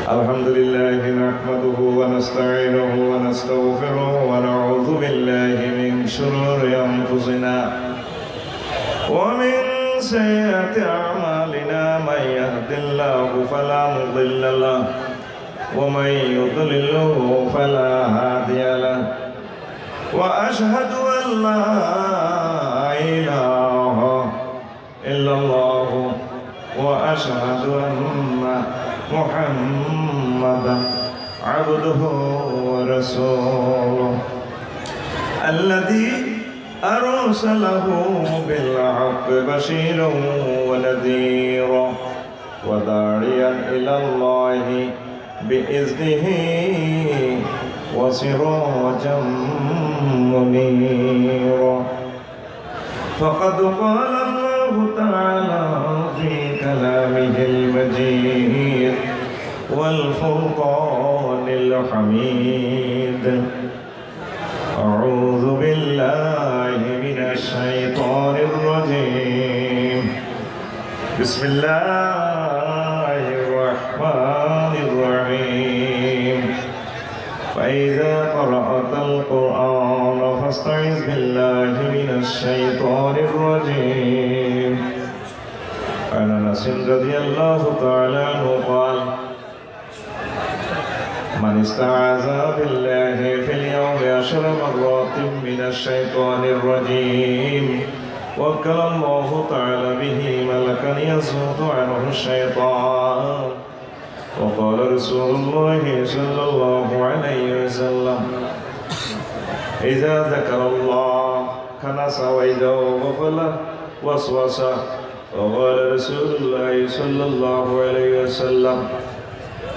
الحمد لله نحمده ونستعينه ونستغفره ونعوذ بالله من شرور أنفسنا ومن سيئات أعمالنا من يهد الله فلا مضل له ومن يضلله فلا هادي له وأشهد أن لا إله إلا الله وأشهد أن محمدا عبده ورسوله الذي أرسله بالحق بشيرا ونذيرا وداعيا إلى الله بإذنه وسراجا منيرا فقد قال الله تعالى في كلامه المجيد والفرقان الحميد أعوذ بالله من الشيطان الرجيم بسم الله الرحمن الرحيم فإذا قرأت القرآن فاستعذ بالله من الشيطان الرجيم عن أنس رضي الله تعالى عنه قال من استعاذ بالله في اليوم 10 مرات من الشيطان الرجيم وكل الله تعالى به ملكا يصد عنه الشيطان وقال رسول الله صلى الله عليه وسلم إذا ذكر الله كنس وإذا غفل وسوس وقال رسول الله صلى الله عليه وسلم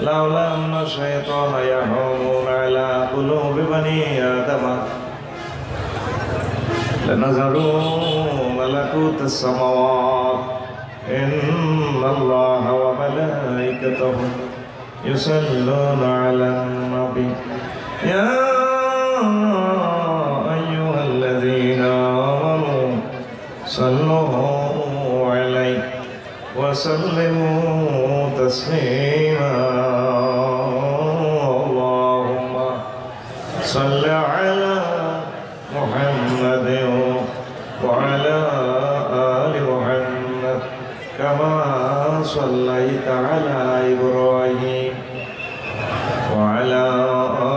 لولا أن الشيطان يحوم على قلوب بني آدم لنظروا ملكوت السماوات إن الله وملائكته يصلون على النبي يا أيها الذين آمنوا صلوا عليه وسلموا تسليما اللهم صل على محمد وعلى آل محمد كما صليت على إبراهيم وعلى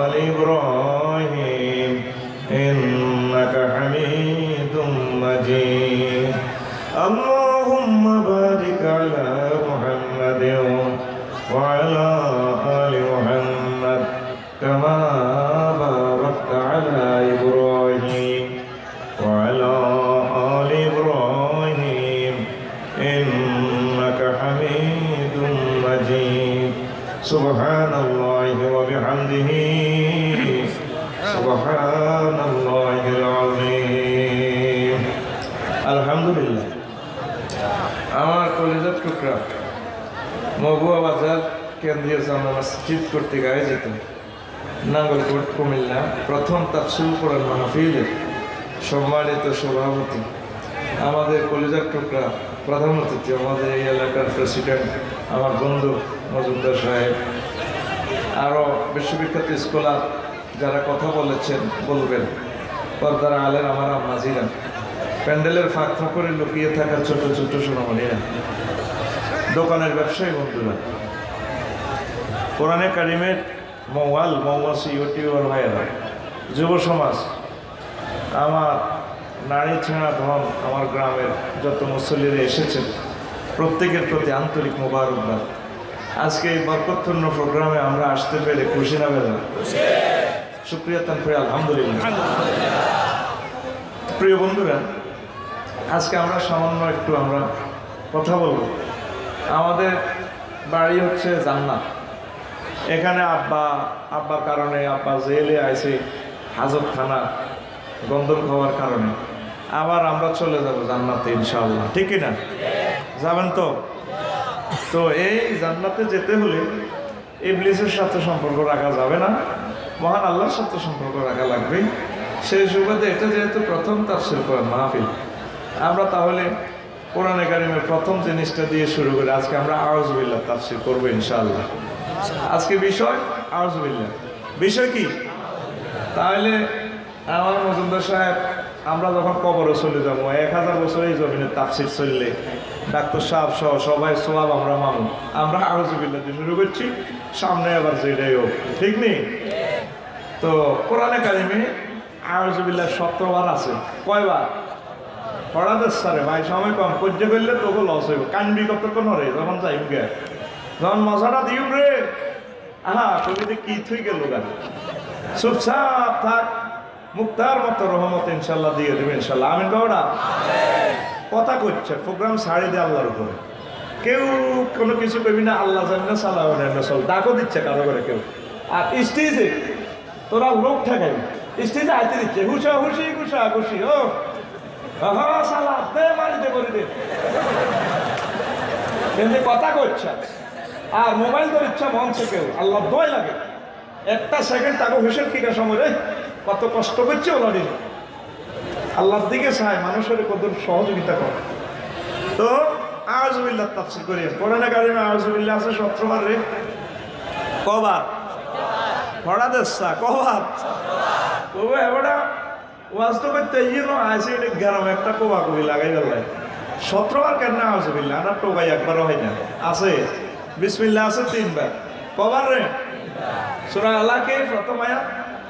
آل إبراهيم إنك حميد مجيد اللهم بارك على محمد وعلى آل محمد كما باركت على إبراهيم وعلى آل إبراهيم إنك حميد مجيد سبحان الله وبحمده سبحان الله العظيم الحمد لله আমার কলেজের টুকরা মগুয়া বাজার কেন্দ্রীয় জামা মসজিদ কর্তৃক আয়োজিত নাঙ্গলকোট কুমিল্লা প্রথম তাফসীর কোরআন মাহফিলের সম্মানিত সভাপতি আমাদের কলেজের টুকরা প্রধান অতিথি আমাদের এই এলাকার প্রেসিডেন্ট আমার বন্ধু মজুমদার সাহেব আরও বিশ্ববিখ্যাত স্কলার যারা কথা বলবেন পর্দার আলের আমার আম্মাজিরা প্যান্ডেলের ফাঁক করে লুকিয়ে থাকা ছোট ছোট সোনামণিরা দোকানের ব্যবসায়ী বন্ধুরা কোরআনে কারিমের মৌমাছি ইউটিউবার ভাইয়েরা যুব সমাজ আমার নারী ছেঁড়া ধন আমার গ্রামের যত মুসল্লিরা এসেছেন প্রত্যেকের প্রতি আন্তরিক মোবারকবাদ আজকে এই বরকতপূর্ণ প্রোগ্রামে আমরা আসতে পেরে খুশি না বেদা শুকরিয়া তানফির আলহামদুলিল্লাহ প্রিয় বন্ধুরা আজকে আমরা সামান্য একটু আমরা কথা বলবো আমাদের বাড়ি হচ্ছে জান্নাত এখানে আব্বার কারণে আব্বা জেলে আইছে হাজতখানা গন্ধম খাওয়ার কারণে আবার আমরা চলে যাব জান্নাতে ইনশাআল্লাহ ঠিক না যাবেন তো তো এই জান্নাতে যেতে হলে ইবলিসের সাথে সম্পর্ক রাখা যাবে না মহান আল্লাহর সাথে সম্পর্ক রাখা লাগবে সেই সুবাদে এটা যেহেতু প্রথম তাফসীর কোরআন মাহফিল আমরা তাহলে কোরআনে কারিমের প্রথম জিনিসটা দিয়ে শুরু করি। আজকে আমরা আউযু বিল্লাহ তাফসীর করব ইনশাআল্লাহ। আজকে বিষয় আউযুবিল্লাহ, বিষয় কি? তাহলে আমার মজুমদার সাহেব, আমরা যখন কবরে চলে যাবো 1000 বছর এই জমিনের তাফসীর চললে ডাক্তার সাহেব সহ সবাই সোয়াব আমরা মানব, আমরা আউযুবিল্লাহ দিয়ে শুরু করছি, সামনে আবার যেটাই হোক, ঠিক নেই? তো কোরআনে কারিমে আউযুবিল্লাহ 17 বার আছে। কয়বার? পড়াদের সারে ভাই সময় কম পর্য করলে তোকে লস হইব, কানবি কতক্ষণ হরে যখন যাইব গে, যখন মশাটা দিও রে, আহা কবিতে কি থুই গেল গা, চুপচাপ থাক, মুক্তার মতো রহমত ইনশাল্লাহ দিয়ে দেবে ইনশাল্লাহ। আমিন বাবুরা কথা করছে, প্রোগ্রাম ছাড়ি দিয়ে আল্লাহর উপরে, কেউ কোনো কিছু করবি না, আল্লাহ জানে সালাহ চল, ডাকও দিচ্ছে কারো করে কেউ। আর স্টেজে তোরা লোক ঠেকাবি, স্টেজে আইতে দিচ্ছে হুসা হুসি ঘুষা ঘুষি, ও সালা দে মারিতে করে দে, কিন্তু কথা করছে আর মোবাইল তোর ইচ্ছা মনছে কেউ, আল্লাহ দয় লাগে একটা সেকেন্ড তাকে হুসের কিকা সময় রে কত কষ্ট করছে ওলারি, আল্লাহর দিকে চায় মানুষের কত সহযোগিতা করে। তো আউযুবিল্লাহ তাফসীর করি, কোরআনে কারিমে আউযুবিল্লাহ আছে 17 বার রে। কবার? পড়া দেশা কবার? কবে এবারে ওয়াজ তো করতে ইনো আছে এটা গরম একটা কোবা কবি লাগাই গেল 17 বার কেন আউযুবিল্লাহ, আর টোকাই একবারও হয় না। আছে বিসমিল্লাহ আছে 3 বার। কবার রে? সূরা আলাকে প্রথম আয়াত,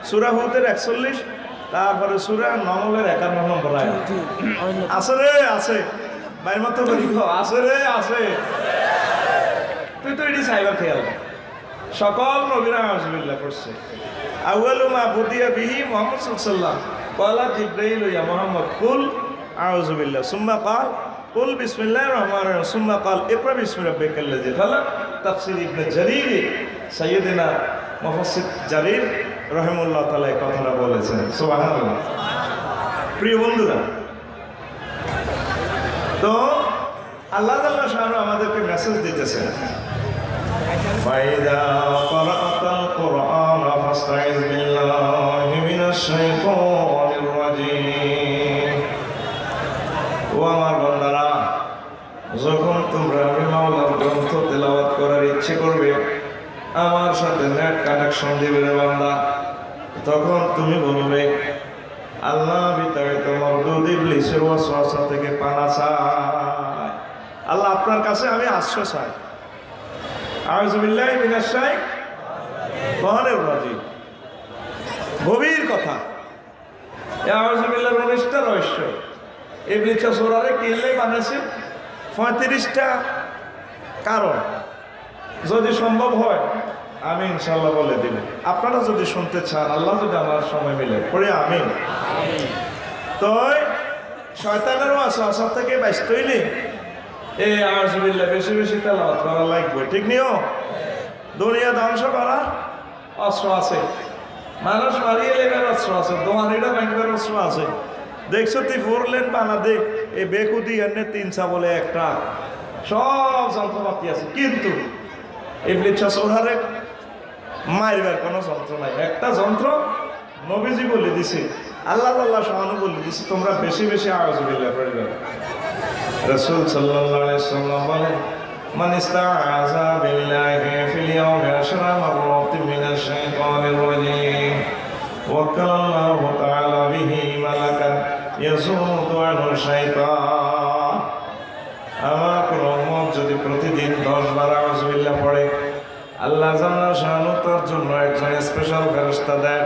সূরা হুদের 41, তারপরে সূরা নামলের 51 নম্বর আয়াত। আছে রে আছে, বাইর মতো করি আছে রে আছে, তুই তো এটি সাইবার খেয়াল। সকল নবীরা আউযুবিল্লাহ পড়ছে। আউয়ালু মা বুদিয়া বিহি মুহাম্মদ সাল্লাল্লাহু আলাইহি ওয়াসাল্লাম ক্বালা জিবরাইল ইয়া মুহাম্মদ কুল আউযুবিল্লাহ সুম্মা ক্বাল কুল বিসমিল্লাহির রহমানির রহিম সুম্মা ক্বাল ইকরা বিসমি রাব্বিকাল্লাযী খালাক। তাফসীর ইবনে জারীর সাইয়্যিদিনা মুফাসসির জারীর রাহিমাহুল্লাহ তাআলা এই কথাটা বলেছেন। সুবহানাল্লাহ। প্রিয় বন্ধুরা, তো আল্লাহ তাআলা শাহ আমাদেরকে মেসেজ দিতেছেন, ফাইদা ক্বারাআতাল কুরআন ফাসতাইজ বিল্লাহি মিনাশ শাইতানির রাজীম। ও আমার বান্দারা, যখন তোমরা আমি মাওলার গ্রন্থ তেলাওয়াত করার ইচ্ছে করবে, আমার সাথে নেট কানেকশন দিবে রে বান্দা, তখন তুমি বলবে আল্লাহ বিতাড়িত মরদুদ ইবলিসের ওয়াসওয়াসা থেকে পানা চাই, আল্লাহ আপনার কাছে আমি আশ্রয় চাই। আউযুবিল্লাহি মিনাশ শাইতানির রাজীম, গভীর কথা। আউযুবিল্লাহর 19টা রহস্য ইবলিস সূরারে কিনলে বানাইছে 35টা কারণ। যদি সম্ভব হয় আমি ইনশাআল্লাহ বলে দিব, আপনারা যদি শুনতে চান, আল্লাহ যদি আমার সময় মিলে পড়ে আমিন। তো শয়তানের ওয়াসওয়াসা থেকে বাঁচতে হইলে এই আউযুবিল্লাহ বেশি বেশি তেলাওয়াত করা লাগবে, ঠিক নিও। দুনিয়া ধ্বংস করার অস্ত্র আছে, মানুষ মারিয়ে লেবার অস্ত্র আছে, দোহানিটা ব্যাংকের অস্ত্র আছে। দেখছো তুই 4 লেন বানা দেখ, এই বেকুদি এনে 3 বলে একটা, সব যন্ত্রপাতি আছে, কিন্তু ইবলিস সৌরারে মারবার কোনো যন্ত্র নাই। একটা যন্ত্র নবীজি বলে দিছে, আল্লাহ আল্লাহ সহানু বলে দিছে, তোমরা বেশি বেশি আউযুবিল্লাহ পড়বে। রাসূল সাল্লাল্লাহু আলাইহি ওয়াসাল্লাম বলেন, মান ইস্তাআযা বিল্লাহি ফিল ইয়াউমি 10 মাররাতিন মিনাশ শাইতানির রাজীম ওয়াক্কালাল্লাহু তাআলা বিহি মালাকান ইয়াসুদু আনহু শাইতান। আমার কোন উম্মত যদি প্রতিদিন 10 বার আউযুবিল্লাহ পড়ে, আল্লাহ জাল্লা শাআনহু তার জন্য একজন স্পেশাল ফেরেশতা দেন।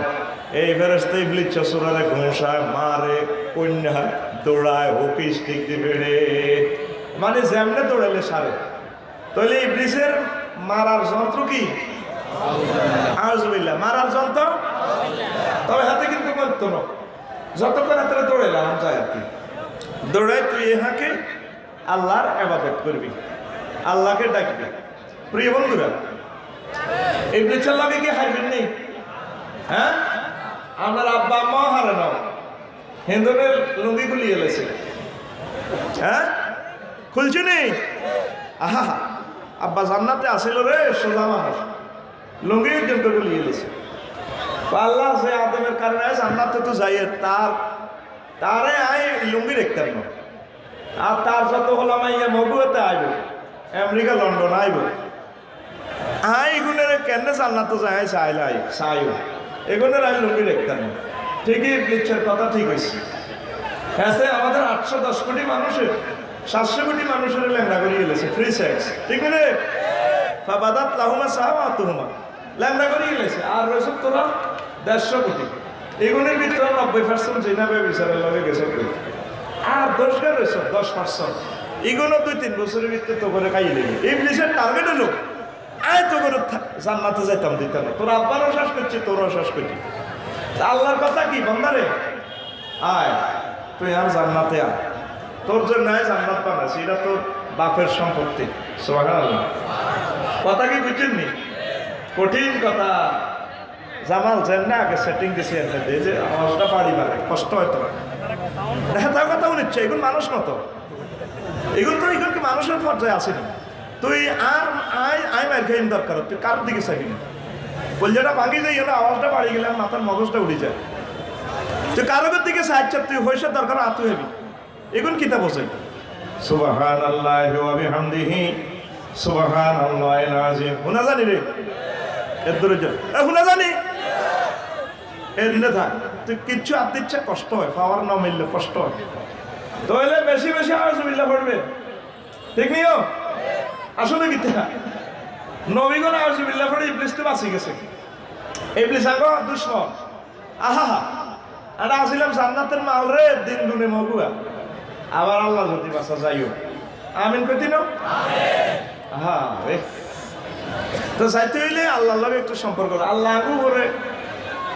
এই ফেরেশতা ইবলিস সূরারে ঘুষায়, মারে, কন্যা দৌড়ায়, হকি স্টিক দিবে রে, মানে যেমনে দৌড়ালে সারে। তাহলে ইবলিসের মারার যন্ত্র কি? আউযুবিল্লাহ। মারার যন্ত্র তবে হাতে কিন্তু করতো না, যতক্ষণ হাতে দৌড়াইলাম যায় আর কি, দৌড়াই তুই ইহাকে আল্লাহর ইবাদত করবি, আল্লাহকে ডাকবি। প্রিয় বন্ধুরা, ইবলিসের লাগে কি হারবেন নেই? হ্যাঁ, আপনার আব্বা আম্মাও হারে না, হিন্দুদের লুঙ্গি খুলি গেলেছে, হ্যাঁ খুলছে নেই। আহা, আব্বা জান্নাতে আসিল রে, সোজা মানুষ, লুঙ্গি পর্যন্ত খুলি গেলেছে। আল্লাহ সে আদমের কারণে জান্নাতে তো যাই, তারে আই লুঙ্গি দেখতেন না, আর তার যত হলাম ইয়ে মগুয়াতে আইব, আমেরিকা লন্ডন আইব, এগুনের কেন জান্নাত যায় চাইলাই চাইও এগুনের আই লুঙ্গি দেখতাম ঠিকই ইবলিসের কথা ঠিক হয়েছে। হ্যাঁ আমাদের 810 কোটি মানুষের 700 কোটি মানুষের ল্যাংড়া করে গেলেছে ফ্রি সেক্স, ঠিক রে? ফাবাদাত লাহুমা সাওয়াতুহুমা, ল্যাংড়া করে গেলেছে। আর রয়েছে তোরা 150 কোটি, এগুনের ভিতরে 90% জিনাবে বিচারের লগে গেছে, আর 10 গা রয়েছে 10%। এগুলো 2-3 বছরের ভিতরে তো করে খাইয়ে লেগে ইবলিসের টার্গেট হলো আয় তো করে জান্নাতে যাইতাম দিতাম না। তোর আব্বারও শ্বাস করছি, তোরও শ্বাস করছি। আল্লাহর কথা কি বন্দারে, আয় তুই আর জান্নাতে আয়, তোর জন্য জান্নাত বানাইছি, এটা তোর বাপের সম্পত্তি। সুবহানাল্লাহ, কথা কি বুঝছেননি? কঠিন কথা। জামাল যেন না আগে সেটিং দিছে যে আওয়াজটা বাড়ি মারে, কষ্ট হয়তো দেখা তার কথা উনিচ্ছে। এগুলো মানুষ মতো, এগুলো তো এগুলো কি মানুষের পর্যায়ে আসেনি। তুই আর আই মার খেয়ে দরকার, তুই কার দিকে চাবি না, বললেটা ভাঙি যাই না, আওয়াজটা বাড়ি গেলে মাথার মগজটা উড়ে যায়। তুই কারোর দিকে সাহায্য, তুই হইসার দরকার আতু হেবি, এগুলো কিতা বসে। সুবহানাল্লাহি ওয়া বিহামদিহি সুবহানাল্লাহিল আযীম। শুনা জানি রে এর দূরে যা, শুনা জানি এর দিনে থাক। তুই কিচ্ছু আপ দিচ্ছে কষ্ট হয়, পাওয়ার না মিললে কষ্ট হয়। তাহলে বেশি বেশি আউযুবিল্লাহ পড়বে, ঠিক নিও। আসলে কি নবীগণ আউযুবিল্লাহ পড়ে ইবলিস তো বাঁচি গেছে। ইবলিস আগো দুশমন, আহা এটা আসিলাম জান্নাতের মাল রে, দিন গুনে মগুয়া। আবার আল্লাহ যদি বাঁচা যাইও, আমিন কইতি না? হ্যাঁ, তো চাইতে হইলে আল্লাহর লগে একটু সম্পর্ক। আল্লাহ করে,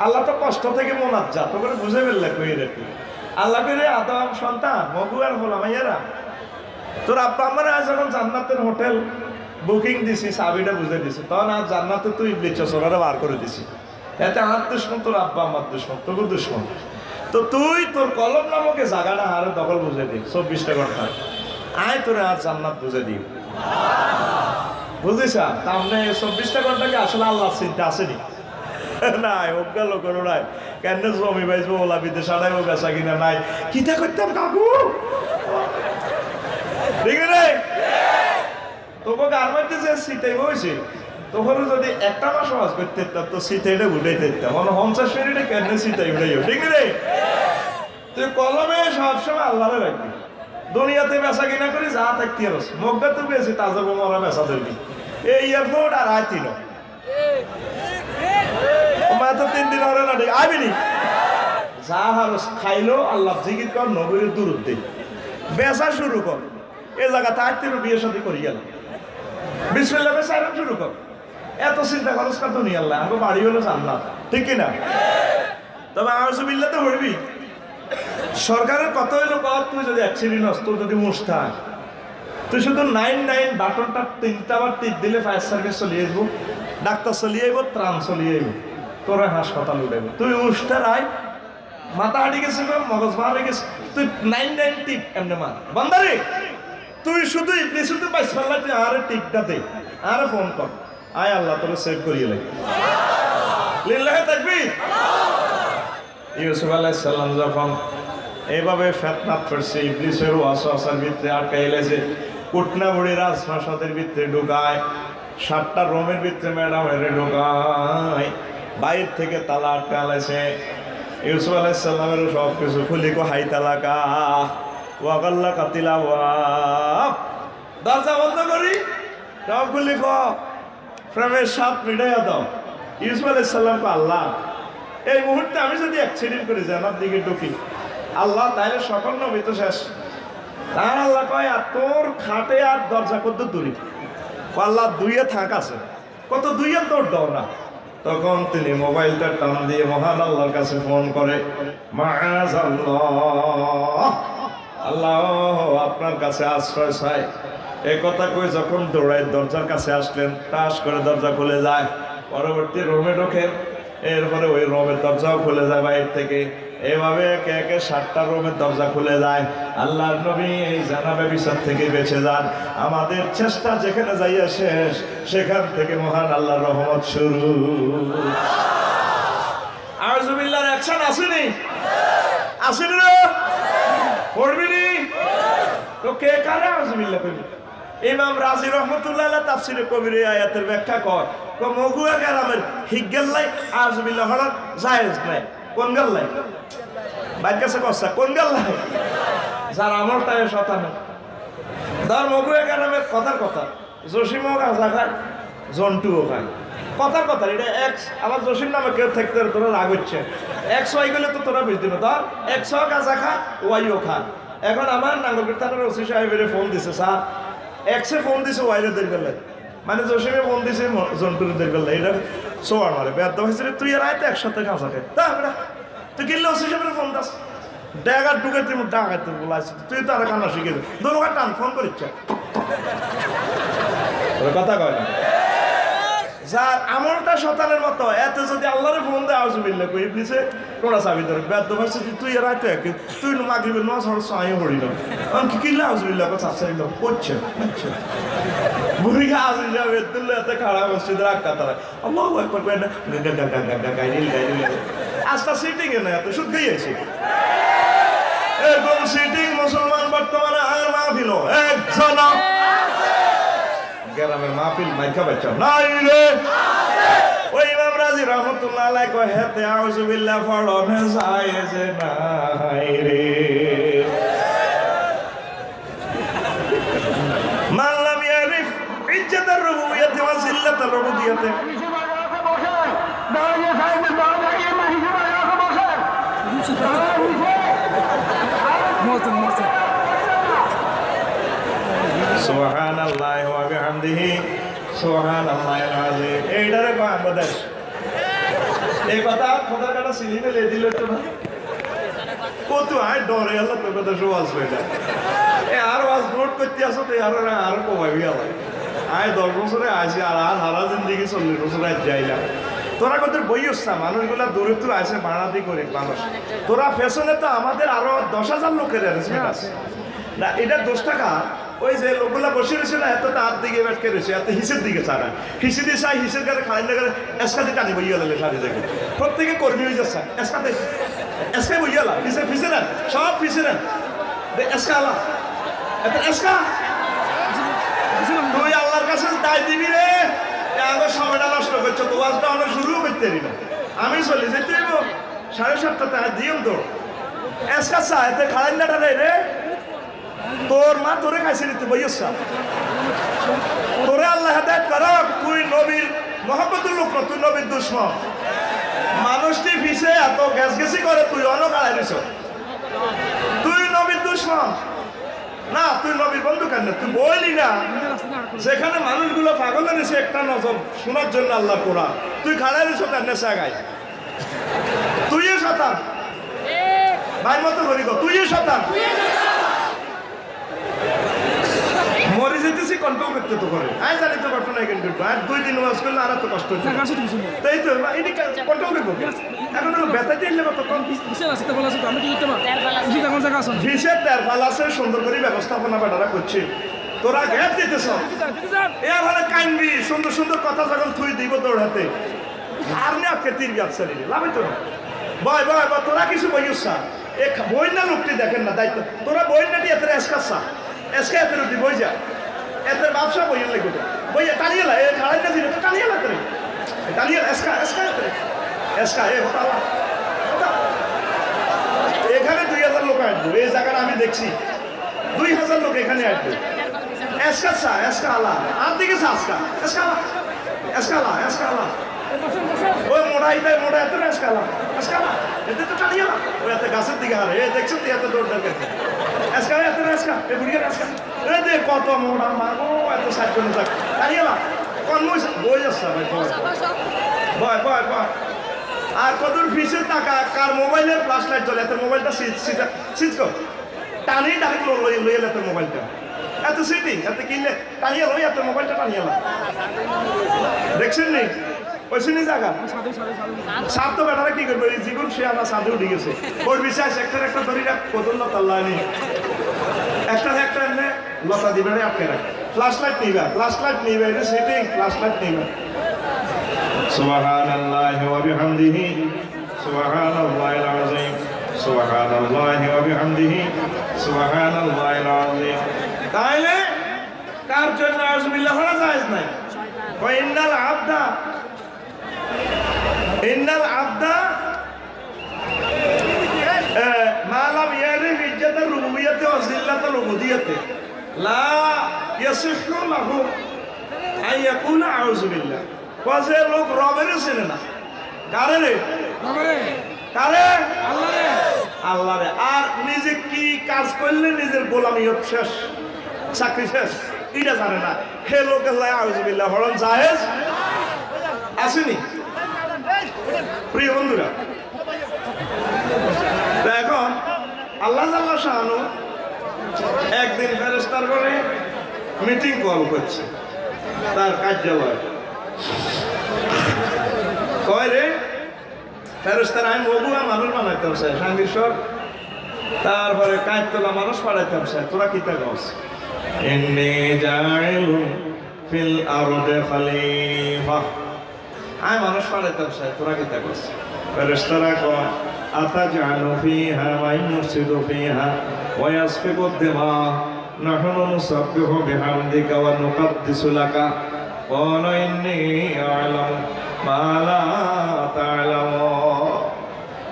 আল্লাহ তো কষ্ট থেকে মনাত যা তো করে বুঝে ফেললে কই রে, আল্লাহ করে আদম সন্তান মগুয়ার হলাম আইয়ারা, তোর আব্বা আমার আজ যখন জান্নাতের হোটেল বুকিং দিছি, চাবিটা বুঝে দিছি, তখন আজ জান্নাতে তুই ইবলিস সোনারে বার করে দিছি। এতে আমার দুশ্মন, তোর আব্বা আমার দুশ্মন, তোর দুশ্মন। তো তুই তোর কলম নামকে জায়গাটা হারে দখল বুঝে দিই 24টা ঘন্টা, আয় তোরে আজ জান্নাত বুঝে দিই। বুঝিস তাহলে 24টা ঘন্টাকে আসলে আল্লাহ চিন্তা আসেনি নাই, অজ্ঞা লোকের নাই কেন জমি বাইজবো, ওলা বিদেশ আড়াই ও বেচা কিনা নাই, কিতা করতাম কাকু, ঠিক রে? তোকে গার্মেন্টে যে শীতে বইছে, তখন যদি একটা মাস ওয়াজ করতে তো শীতেটা উঠাইতে দিতাম, 50 মিনিটে কেন শীতাই উঠাইও, ঠিক রে? তুই কলমে সবসময় আল্লাহরে রাখবি। দুনিয়াতে বেচা কিনা করি যা থাকতে আর মগ্গা তো বেশি তাজা বোমারা বেচা ধরবি, এই এয়ারপোর্ট আর আয় তিন তো 3 দিন হরে না, ঠিক আইবিনি যা হারস খাইলো আল্লাহ জিকির কর, নবীর দূরত দে, বেচা শুরু কর। এ জায়গা থাকতে বিয়ে শাদী করি গেল, বিসমিল্লাহ বেচা শুরু কর। এত চিন্তা খরচ কত নিয়ে আল্লাহ আমাকে বাড়ি হলো জান্নাত, ঠিক কিনা? তবে আউযুবিল্লাহ তো হইবি। সরকারের কত হইলো কত, তুই যদি অ্যাক্সিডেন্ট হস, তোর যদি মুস্তা, তুই শুধু 99 বাটনটা 3টা বার টিপ দিলে ফায়ার সার্ভিস চলিয়ে আসবো, ডাক্তার চলিয়ে আইব, ত্রাণ চলিয়ে আইব, তোরা হাসপাতাল উঠাইব। তুই উষ্টা রায় মাথা হারিয়ে গেছে, মগজ মারে গেছে, তুই 99 টিপ এমনি মার বান্দারে। তুই শুধু ইবলিস শুধু পাইছ পারলা, তুই আরে টিপটা দে, আরে ফোন কর, আয় আল্লাহ তোরে সেভ করিয়ে লাগে। লিল্লাহি তাকবীর। ইউসুফ আলাইহিস সালাম যখন এইভাবে ফিতনাত করছে, ইবলিসের ওয়াসওয়াসার ভিতরে আটকাইলেছে, কুটনা বুড়ি রাজপ্রাসাদের ভিতরে ঢুকায়, 7টা রুমের ভিতরে ম্যাডামের ঢুকায়, বাইরে থেকে তালা আটকালেছে। ইউসুফ আলাইহিস সালামের সব কিছু খুলি কো হাই তালাকা ওয়াগাল্লা কাতিলা ওয়াব, দরজা বন্ধ করি, সব খুলি কো ফ্রেমের 7 মিটাইয়া দাও। ইউসুফ আলাইহিস সালাম কো আল্লাহ, এই মুহূর্তে আমি যদি অ্যাক্সিডেন্ট করে জান্নাত দিকে ঢুকি, আল্লাহ তাইলে সকল নবী তো শেষ। তার আল্লাহ কয় আর তোর খাটে আর দরজা কত দূরে, আল্লাহ 2 থাক আছে, কত 2 দৌড় দাও না। তখন তিনি মোবাইলটা টান দিয়ে মহান আল্লাহর কাছে ফোন করে, মাআযাল্লাহ, আল্লাহ আপনার কাছে আশ্রয় চাই। এই কথা কই যখন দৌড়ায় দরজার কাছে আসলেন, টাস করে দরজা খুলে যায়, পরবর্তী রুমে ঢোকেন, এরপরে ওই রুমের দরজাও খুলে যায় বাইরে থেকে, এভাবে একে একে 7টা রুমের দরজা খুলে যায়। আল্লাহর নবী এই জানাবে বিচার থেকে বেঁচে যান। আমাদের চেষ্টা যেখানে যাইয়া শেষ, সেখান থেকে মহান আল্লাহর রহমত শুরু। আউযুবিল্লাহর অ্যাকশন আসেনি, আসেনি রে, পড়বি নি তো কে কারে আউযুবিল্লাহ কইবি? ইমাম রাজি রহমতুল্লাহ আলাইহি তাফসিরে কবির এই আয়াতের ব্যাখ্যা কর মগুয়া গ্রামের হিজ্ঞাল্লাই আযবিল্লাহ হলার জায়েজ নাই কোন গাল্লাই বাইর কাছে কসা কোন গাল্লাই যার আমলটায় শতানে ধর মগুয়া গ্রামের কথার কথা জসিমও গাঁজা খায় জন্টুও খায় কথার কথা এটা এক্স আমার জসিম নামে কেউ থাকতে তোরা রাগ হচ্ছে এক্স ওয়াই গেলে তো তোরা বুঝতে না ধর এক্স গাঁজা খা ওয়াইও খা এখন আমার নাঙ্গলকীর্তনের ওসি সাহেবের ফোন দিছে স্যার এক্সে ফোন দিছে ওয়াইরে দের গেলে মানে জসিমে ফোন দিছে জন্টুর দের গেলে এটা সোয়ার মারে ব্যর্থ হয়েছে তুই আর আয়তে একসাথে গাঁজা খাই তা আমরা তুই কিনলে ওসি সাহেবের ফোন দাস ড্যাগার ঢুকে তুই ডাকাতে বলাইছিস তুই তারা কান্না শিখে দে দোনোটা টান ফোন করিচ্ছ কথা কয় না যার আমলটা শতানের মতো এত যদি আল্লাহরে ফোন দেয় আউযুবিল্লাহ কই ইবলিসে কোড়া চাবি ধরে ব্যর্থ হয়েছে তুই এর আয়তে তুই মাগরিবের নামাজ হড় সাই হড়িল আমি কি কিনলে আউযুবিল্লাহ কথা চাইল করছে বুড়িয়া আসি যাবে তুললে এত খারাপ মসজিদ রাখা তারা আল্লাহু আকবার কয় না গাইনিল আস্তা সিটিং এ না এত সুদ গিয়েছে এরকম সিটিং মুসলমান বর্তমানে আর মাহফিল একজন গ্রামের মাহফিল মাইকা বাচ্চা নাই রে ওই ইমাম রাজি রহমতুল্লাহ আলাইহি কয় হেতে আউযুবিল্লাহ ফড়নে যায়ছে নাই রে মান লাম ইয়ারিফ ইজ্জাতার রুবুবিয়্যাত ওয়া জিল্লাতার রুবুবিয়্যাত দাঁড়িয়ে সাইডে দাঁড়িয়ে মাহিজে বাড়াকে বসে মত সুবহানাল্লাহি ওয়া বিহামদিহি সুবহানাল্লাহিল আযীম এইটারে বাংলাদেশ এই কথা খোদার কাটা সিলিমে লে দিল তো না কত আয় ডরে আল্লাহ তো কথা ওয়াজ হইলা এ আর ওয়াজ নোট করতে আসো তো আর কমাবি আল্লাহ আয় 10 বছরে আসি আর সারা জিন্দেগি 40 বছর আজ যাইলাম তোরা কত বইয়সা মানুষগুলা দূরে তো আসে বাড়াতি করে মানুষ তোরা ফ্যাশনে তো আমাদের আরো 10,000 লোকের অ্যারেঞ্জমেন্ট আছে না এটা 10 টাকা ওই যে লোকগুলা বসে রয়েছে না এত তার দিকে বেটকে রয়েছে এত হিসের দিকে ছাড়া হিসে দিয়ে চাই হিসের গাড়ি খাই না গেলে এসকাতে টানি বইয়া লাগে সারি দেখে প্রত্যেকে কর্মী হয়ে যাচ্ছে এসকাতে এসকাই বইয়া লা ফিসে ফিসে নেন সব ফিসে নেন এসকা আলা এত এসকা তুই আল্লাহর কাছে দায় দিবি রে আমার সময়টা নষ্ট করছো তো ওয়াজটা আমরা শুরুও করতে পারি না আমি চলি যেতে 7:30 টাকা দিও তো এসকা চা এতে খাই না রে তোর মা তোরে খাইছিলি তুই বইয়সা তোরে আল্লাহ হেদায়েত করক তুই নবীর মহব্বতের লোক না তুই নবীর দুশমন মানুষটি ফিসে এত গ্যাসগেসি করে তুই অনেক আড়াই দিছ তুই নবীর দুশমন না তুই নবীর বন্ধু কেন তুই বললি না যেখানে মানুষগুলো পাগল এনেছে একটা নজর শোনার জন্য আল্লাহ কোরআন তুই খাড়াই দিছ কেন সাগাই তুইও শতান ভাই মতো করি গো তুইও শতান মরে যেতেছি কন্ট্রোল করতে তো করে আই জানি তো ঘটনা কিন্তু আর 2 দিন ওয়াজ করলে আর তো কষ্ট হচ্ছে তাই তো এটি কন্ট্রোল করবো এখন ব্যথা দিলে কত কম বিশাল আছে তো বলা আছে আমি কি করতে পারি বুঝি কোন জায়গা আছে বিশেষ তেল ফাল আছে সুন্দর করে ব্যবস্থাপনা বাড়ারা করছে তোরা গ্যাপ দিতেছ এর মানে কাইন্ডি সুন্দর সুন্দর কথা যখন তুই দিব তোর হাতে আর না আজকে তীর ব্যবসা নিয়ে লাভই তো বয় বয় তোরা কিছু বইয়সা এ বই না লোকটি দেখেন না দায়িত্ব তোরা বই না দিয়ে এত এসকাসা এসকে এত রুটি বই যা এত ব্যবসা বইয়ের লেগে বইয়া টানিয়ে লা এ খাড়াই না ছিল তো টানিয়ে লা করে টানিয়ে এসকা এসকা এসকা এ হতা এখানে 2000 লোক আসবে এই জায়গাটা আমি দেখছি 2000 লোক এখানে আসবে এসকা চা এসকা আলা আর দিকে চা এসকা এসকা আলা এসকা আলা এসকা আলা ওই মোড়াইতে মোড়া এত এসকা আলা এসকা আলা এতে তো টানিয়ে লা ওই এত গাছের দিকে হারে এ দেখছো তুই এত দৌড় দরকার এসকা এত এসকা এ বুড়িয়ে এসকা এ দে কত মোড়া মারবো এত সাইড করে থাক টানিয়ে লা কোন বই যাচ্ছে ভাই বয় বয় বয় আর কতর ফিসের টাকা কার মোবাইলের ফ্ল্যাশ লাইট জ্বলে এত মোবাইলটা সিট কর টানি ডাইরেক্ট লইয়ে এত মোবাইলটা এত সিটিং এত কিনলে টানিয়ে লই এত মোবাইলটা টানিয়ে লা দেখছেন নি ওই শুনি জায়গা সাপ তো বেটারা কি করবে জীবন সে আমার সাধু উঠে গেছে ওর বিশ্বাস একটা ধরি রাখ কত লতা লানি একটা এমনি লতা দিবে না আটকে রাখ ফ্ল্যাশ লাইট নিবে এটা সেটিং ফ্ল্যাশ লাইট নিবে সুবহানাল্লাহি ওয়া বিহামদিহি সুবহানাল্লাহিল আযীম সুবহানাল্লাহি ওয়া বিহামদিহি সুবহানাল্লাহিল আযীম তাইলে কার জন্য আউযুবিল্লাহ হওয়া জায়েজ নাই? কয় ইন্নাল আবদা মা লাম ইয়ারিফ ইজ্জাতার রুবুবিয়্যাতি ওয়া জিল্লাতাল উবুদিয়্যাতি লা ইয়াসিহু লাহু আন ইয়াকুলা আউযুবিল্লাহ। কয় যে লোক রবের চেনে না, কারে রে? কারে? আল্লাহরে। আর নিজে কি কাজ করলে নিজের গোলামিয়ত শেষ, চাকরি শেষ, এটা জানে না, হে লোকের লাই আউযুবিল্লাহ হরণ জায়েজ আসেনি? প্রিয় বন্ধুরা, তো এখন আল্লাহ জাল্লা শাআনু একদিন ফেরেশতার করে মিটিং কল করছে তার কার্যালয়। কয় রে ফেরেশতার আমি মগুয়া মানুষ বানাইতাম স্যার, সাঙ্গীর সব, তারপরে কাঁচতলা মানুষ পাঠাইতাম স্যার, তোরা কিতা গছ? ইন্নী জাইলুন ফিল আরদি খলিফা, আমি মানুষ পাঠাইতাম স্যার, তোরা কিতা গছ? ফেরেশতারা কয় আতাজআলু ফীহা ওয়া ইউফসিদু ফীহা ওয়া ইয়াসফিকু দিমা নাহনু নুসাব্বিহু বিহামদিকা ওয়া নুকদ্দিসু লাকা ক্বালা ইন্নী আ'লামু মা লা তা'লামুন।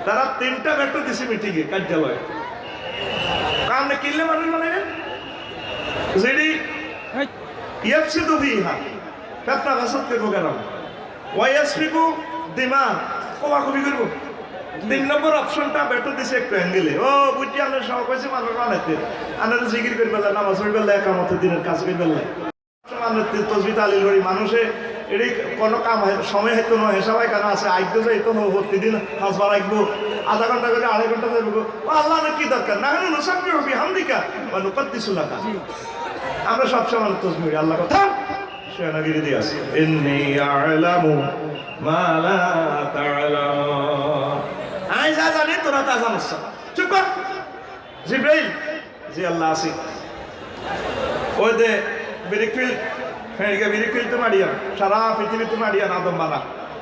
তারা তিনটা ব্যক্তি দিছে মিটিংয়ে কার্যালয়ে, কামনে কিনলে মানুষ বানাবেন যেটি ইয়াফসিদু ফীহা ফিতনা ফাসাদ করবো কেন, ওয়া ইয়াসফিকু দিমা কোবাকুবি করবো। 3 নম্বর অপশনটা বেটো দিছে একটু অ্যাঙ্গেলে। ও বুঝছি আমরা সব কইছি মানুষ বানাইতে, আমরা জিকির করি বেলা, নামাজ পড়ি বেলা, একামত দিনের কাজ করি বেলা, তসবিহ তাহলিল করি। মানুষে এটি কোনো কাম সময় হয়তো নয়, হেসাবাই কেন আছে আইতো যাই তো প্রতিদিন হাসবার রাখবো, আধা ঘন্টা করে 2.5 ঘন্টা যাবো। ও আল্লাহ কি দরকার না হলে নুসাব্বিহু বিহামদিকা ওয়া নুকদ্দিসু লাকা। আমরা সবসময় তসবিহ করি, আল্লাহ কথা সেনাগিরি দিয়ে আছে ইন্নী আ'লামু মা লা তা'লামুন, আমি যা জানি তোরা তা জানিস। চুপ কর জিব্রাইল। জি আল্লাহ আসি। ওই যে বিরিকফিল ফেরিকে বিরিকফিল তো মারিয়ান, সারা পৃথিবী তো মারিয়ান আদম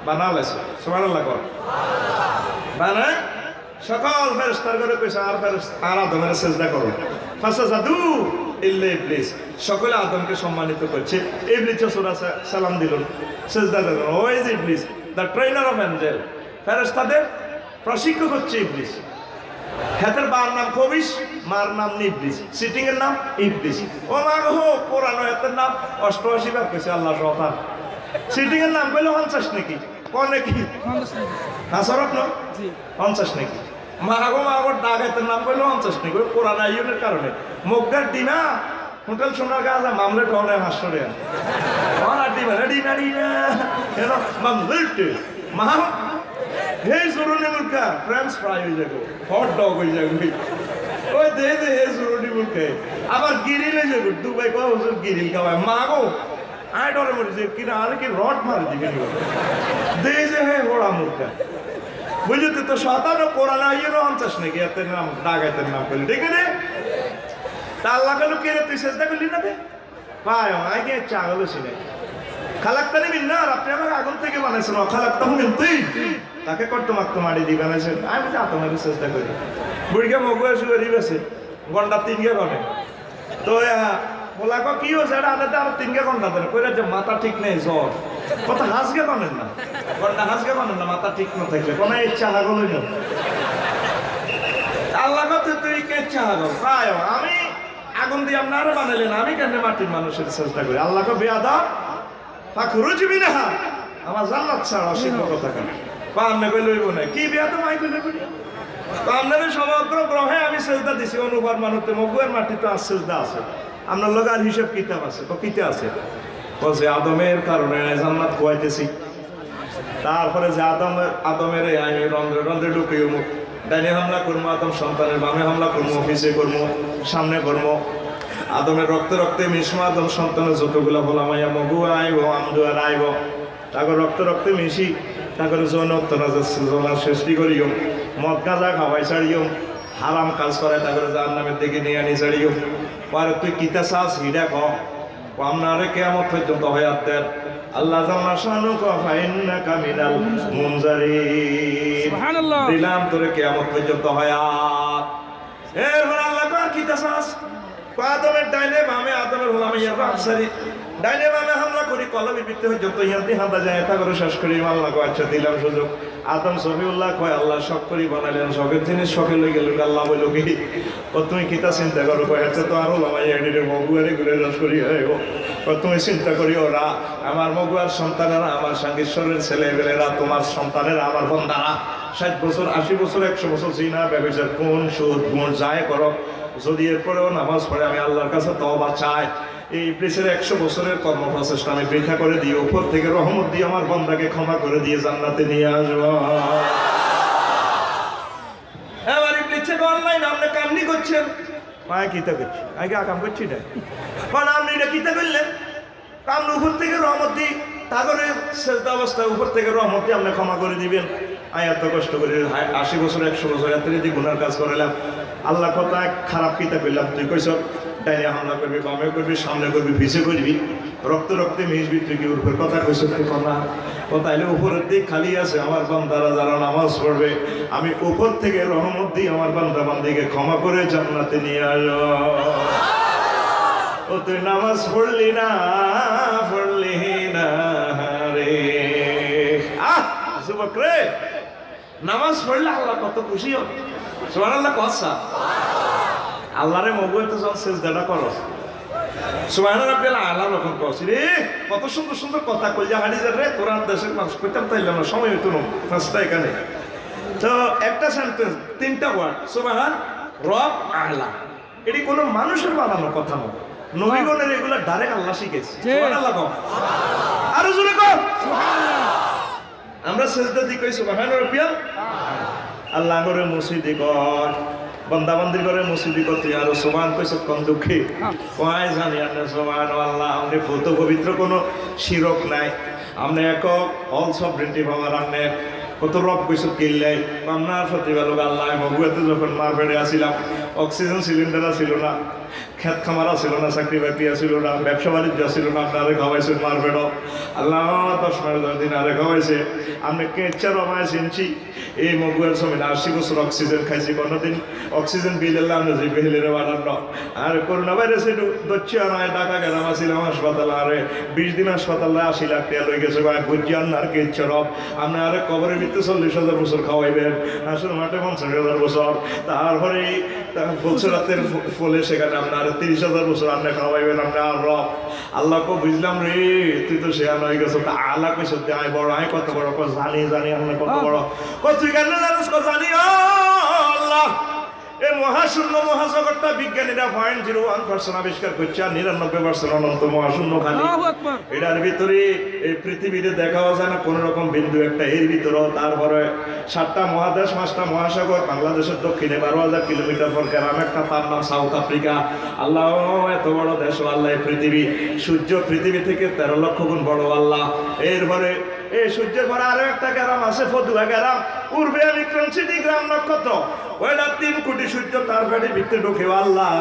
বানা লাইছে। সুবহানাল্লাহ কর বানায় সকল ফেরেশতার করে কইছে আর আদমের সিজদা করো। ফাসাজাদু ইল্লা ইবলিস, সকলে আদমকে সম্মানিত করছে। ইবলিসও সূরা সালাম দিল, সিজদা দিল। ওই যে ইবলিস, দ্য ট্রেনার অফ এঞ্জেল, ফেরেশতাদের প্রশিক্ষক হচ্ছে ইবলিস। হাতের বার নাম কবিশ, মার নাম নিবলিস, সিটিং এর নাম ইবলিস। ও মা গো, পুরানো হাতের নাম 88 বার কইছে আল্লাহ শয়তান। সিটিং এর নাম কইলো 50 নাকি কোন নাকি হাসরত ন 50 নাকি। মা গো ডাক হাতের নাম কইলো 50 নাকি, ওই পুরানো আইনের কারণে। মগদার ডিমা হোটেল সোনার গাছ মামলেট হলে হাসরে ওরা ডিমা কেন মামলেট মা হে জরুরি মুলকা ফ্রেঞ্চ ফ্রাই হয়ে যাবে, হট ডগ হয়ে যাবে। ওই দে হে জরুরি মুলকা আবার গিরিল হয়ে যাবে। দুবাই কয় হুজুর গিরিল খাওয়ায়। মা গো আয় ডরে মরেছে কিনা, আর কি রড মারে দিবে দে যে হে হোড়া মুলকা বুঝতে তো শতানো কোরআন আইয়েরও 50 নাকি এতের নাম ডাকাইতের নাম করলি ঠিক আছে। তা আল্লাহ কালু কে রে তুই চেষ্টা করলি না দে ভাই আমায় গিয়ে চাগলো ছিল খালাক্তানি মিন্না, আর আপনি আমাকে আগুন থেকে বানাইছেন। অখালাক্তা হুমেন তুই তাকে কট্ট মাত্র মারি দিয়ে বানাইছেন। আমি তো আতমারি চেষ্টা করি বুড়িকে মগুয়া শুয়ে রিবেছে ঘন্টা 3 ঘন্টা তো বলা কি হয়েছে এটা আনাতে আর 3 ঘন্টা ধরে কইরা যে মাথা ঠিক নেই জ্বর কথা হাসগে বানেন না, ঘন্টা হাসগে বানেন না, মাথা ঠিক না থাকলে কোনো ইচ্ছা হাগল হইল। আল্লাহ তুই কে ইচ্ছা হাগল ভাই আমি আগুন দিয়ে আপনারা বানাইলেন, আমি কেন মাটির মানুষের চেষ্টা করি। আল্লাহকে বেয়াদা ফাখরুজবি না, আমার জান্নাত ছাড়া শিক্ষকতা কেন পান্নে কই লইব না কি বেয়াদা মাই কই লইব তো আপনাদের সমগ্র গ্রহে আমি সেজদা দিছি। অনুবার মানুষতে মগুয়ার মাটিতে আর সেজদা আছে, আপনার লোক আর হিসেব কিতাব আছে তো কিতে আছে বলছে আদমের কারণে জান্নাত খোয়াইতেছি। তারপরে যে আদমের আমি রন্ধ্রে রন্ধ্রে ঢুকিয়ে মুখ ডাইনে হামলা করবো, আদম সন্তানের বামে হামলা করবো, অফিসে করবো, সামনে করবো, আদমের রক্তে রক্তে মিশবো, আদম সন্তানের যতগুলা বলামাইয়া মগু আইব আমদুয়ার আইব তারপর রক্তে রক্তে মিশি তারপরে যৌন যৌনার সৃষ্টি করিও, মদ গাঁজা খাওয়াই ছাড়িও, হারাম কাজ করে তারপরে যার নামের দিকে নিয়ে আনি ছাড়িও। পরে তুই কিতা চাস হিডা আপনারে কেমন পর্যন্ত হয়াত দেন আল্লাহ দিলাম তোরে কেমন পর্যন্ত হয়াত। এরপর আল্লাহ কিতা চাস আদমের ডাইনে বামে আদমের হলাম ইয়াবা আফসারি ডাইনে বামে হামলা করি কলমে বিতে হয়ে যত ইয়ান্তি হাঁদা যায় এটা করে শেষ করি আল্লাহ কো আচ্ছা দিলাম সুযোগ আদম সফিউল্লাহ কয় আল্লাহ শখ করি বানাইলেন শখের জিনিস শখে লই গেল আল্লাহ বলল কি ও তুমি কিতা চিন্তা করো কয় এটা তো আরো লামাই এডিরে মগুয়ারে ঘুরে রস করি হইব তুমি চিন্তা করি ওরা আমার মগুয়ার সন্তানেরা আমার সাঙ্গীশ্বরের ছেলেবেলেরা তোমার সন্তানেরা আমার বন্ধারা 60 বছর 80 বছর 100 বছর জিনা ব্যবচার কোন সুদ গুণ যায় করো যদি এরপরেও নামাজ পড়ে আমি আল্লাহর কাছে তওবা চাই এই ইবলিসের 100 বছরের কর্মপ্রচেষ্টা আমি বৃথা করে দিয়ে উপর থেকে রহমত দিয়ে আমার বান্দাকে ক্ষমা করে দিয়ে জান্নাতে নিয়ে আসবো। এবার ইবলিসে অনলাইন আপনি কামনি করছেন মায়া কিতা করছি আগে কাম করছি না কারণ আপনি এটা কিতা করলেন কাম উপর থেকে রহমত দিই তারপরে সেজদা অবস্থায় উপর থেকে রহমত দিয়ে আপনি ক্ষমা করে দিবেন আমি এত কষ্ট করে 80 বছর 100 বছর এত যদি গুনার কাজ করালাম আল্লাহ কথা খারাপ কিতা করলাম তুই কইস ডাইনে হামলা করবি বামে করবি সামনে করবি পিছে করবি রক্ত রক্তে মিশবি তুই কি উপর কথা কইস তুই কথা এলে উপরের দিক খালি আছে আমার বান্দারা যারা নামাজ পড়বে আমি উপর থেকে রহমত দিই আমার বান্দা বান্দিকে ক্ষমা করে জান্নাতে নিয়ে আসো। ও তুই নামাজ পড়লি না রে যুবক রে নামাজ পড়লে আল্লাহ কত খুশি হবে সুবহানাল্লাহ কথা আল্লাহরে মগুয়েতে যখন সেজদাটা করো সুবহানা রাব্বিল আলা রকম করছি রে কত সুন্দর সুন্দর কথা কইয়া হাঁটি যাবে তোরা দেশের মানুষ কইতাম তাইলাম না সময় হইতো না ফার্স্টটা এখানে তো একটা সেন্টেন্স 3টা ওয়ার্ড সুবহান রব আলা এটি কোনো মানুষের বানানো কথা নয় নবীগণের এগুলা ডাইরেক্ট আল্লাহ শিখেছে সুবহানাল্লাহ কও আরো জোরে কও সুবহানাল্লাহ আমরা সেজদা দি কই সুবহান রাব্বিল আল্লাহ করে মসজিদে কর বন্দা বান্দির করে মসজিদে কর তুই আর সুবহান কইছ কোন দুঃখে কয় জানি আপনি সুবহান আল্লাহ আপনি ভূত পবিত্র কোনো শিরক নাই আপনি একক অল সভরেন্টি পাওয়ার আপনি কত রব কইছ কিল্লাই আপনার প্রতিপালক আল্লাহ মগুয়াতে যখন মার পেড়ে আসিলাম অক্সিজেন সিলিন্ডার ছিল না খেত খামার ছিল না চাকরি বাকরি ছিল না ব্যবসা বাণিজ্য ছিল না আপনারে খাওয়াইছেন মার পেড়ো আল্লাহ 10 দিন আরে খাওয়াইছে আপনি কেঁচা রমায় চিনছি এই মগুয়ার সময় 80 বছর অক্সিজেন খাইছি কোনোদিন অক্সিজেন বিল এলাম না যে বেহলের বানানো আর করোনা ভাইরাস একটু দচ্ছে আর ঢাকা গেলাম আসিলাম হাসপাতাল আরে 20 দিন হাসপাতালে 80 লাখ টাকা লই গেছে বুঝিয়ান আর কেঁচা রব আপনি আরে কবরের ভিতরে 40,000 বছর খাওয়াইবেন আসলে মাঠে 50,000 বছর তারপরে ফুলসরাতের ফলে সেখানে আপনার 30,000 বছর আপনি খাওয়াইবেন আপনি আর রব আল্লাহকে বুঝলাম রে তুই তো শেয়ার হয়ে গেছো তা আল্লাহ কইস আয় বড় আয় কত বড় জানি আপনি কত বড় তুই কেন জানিস জানি আল্লাহ এই মহাশূন্য মহাজগৎটা বিজ্ঞানীরা 0.01% আবিষ্কার করছে আর 99% অনন্ত মহাশূন্য খালি এটার ভিতরে এই পৃথিবীতে দেখাও যায় না কোন রকম বিন্দু একটা এর ভিতরেও তারপরে 7টা মহাদেশ 5টা মহাসাগর বাংলাদেশের দক্ষিণে 12,000 কিলোমিটার পর গ্রাম একটা তার নাম সাউথ আফ্রিকা আল্লাহ এত বড় দেশ আল্লাহ পৃথিবী সূর্য পৃথিবী থেকে 13 লক্ষ গুণ বড় আল্লাহ এরপরে এই সূর্যের পরে আরো একটা গ্রাম আছে ফতুয়া গ্রাম পূর্বে বিক্রম সিটি গ্রাম নক্ষত্র ওইটা 3 কোটি সূর্য তার ফেটে ভিতরে ঢোকে আল্লাহ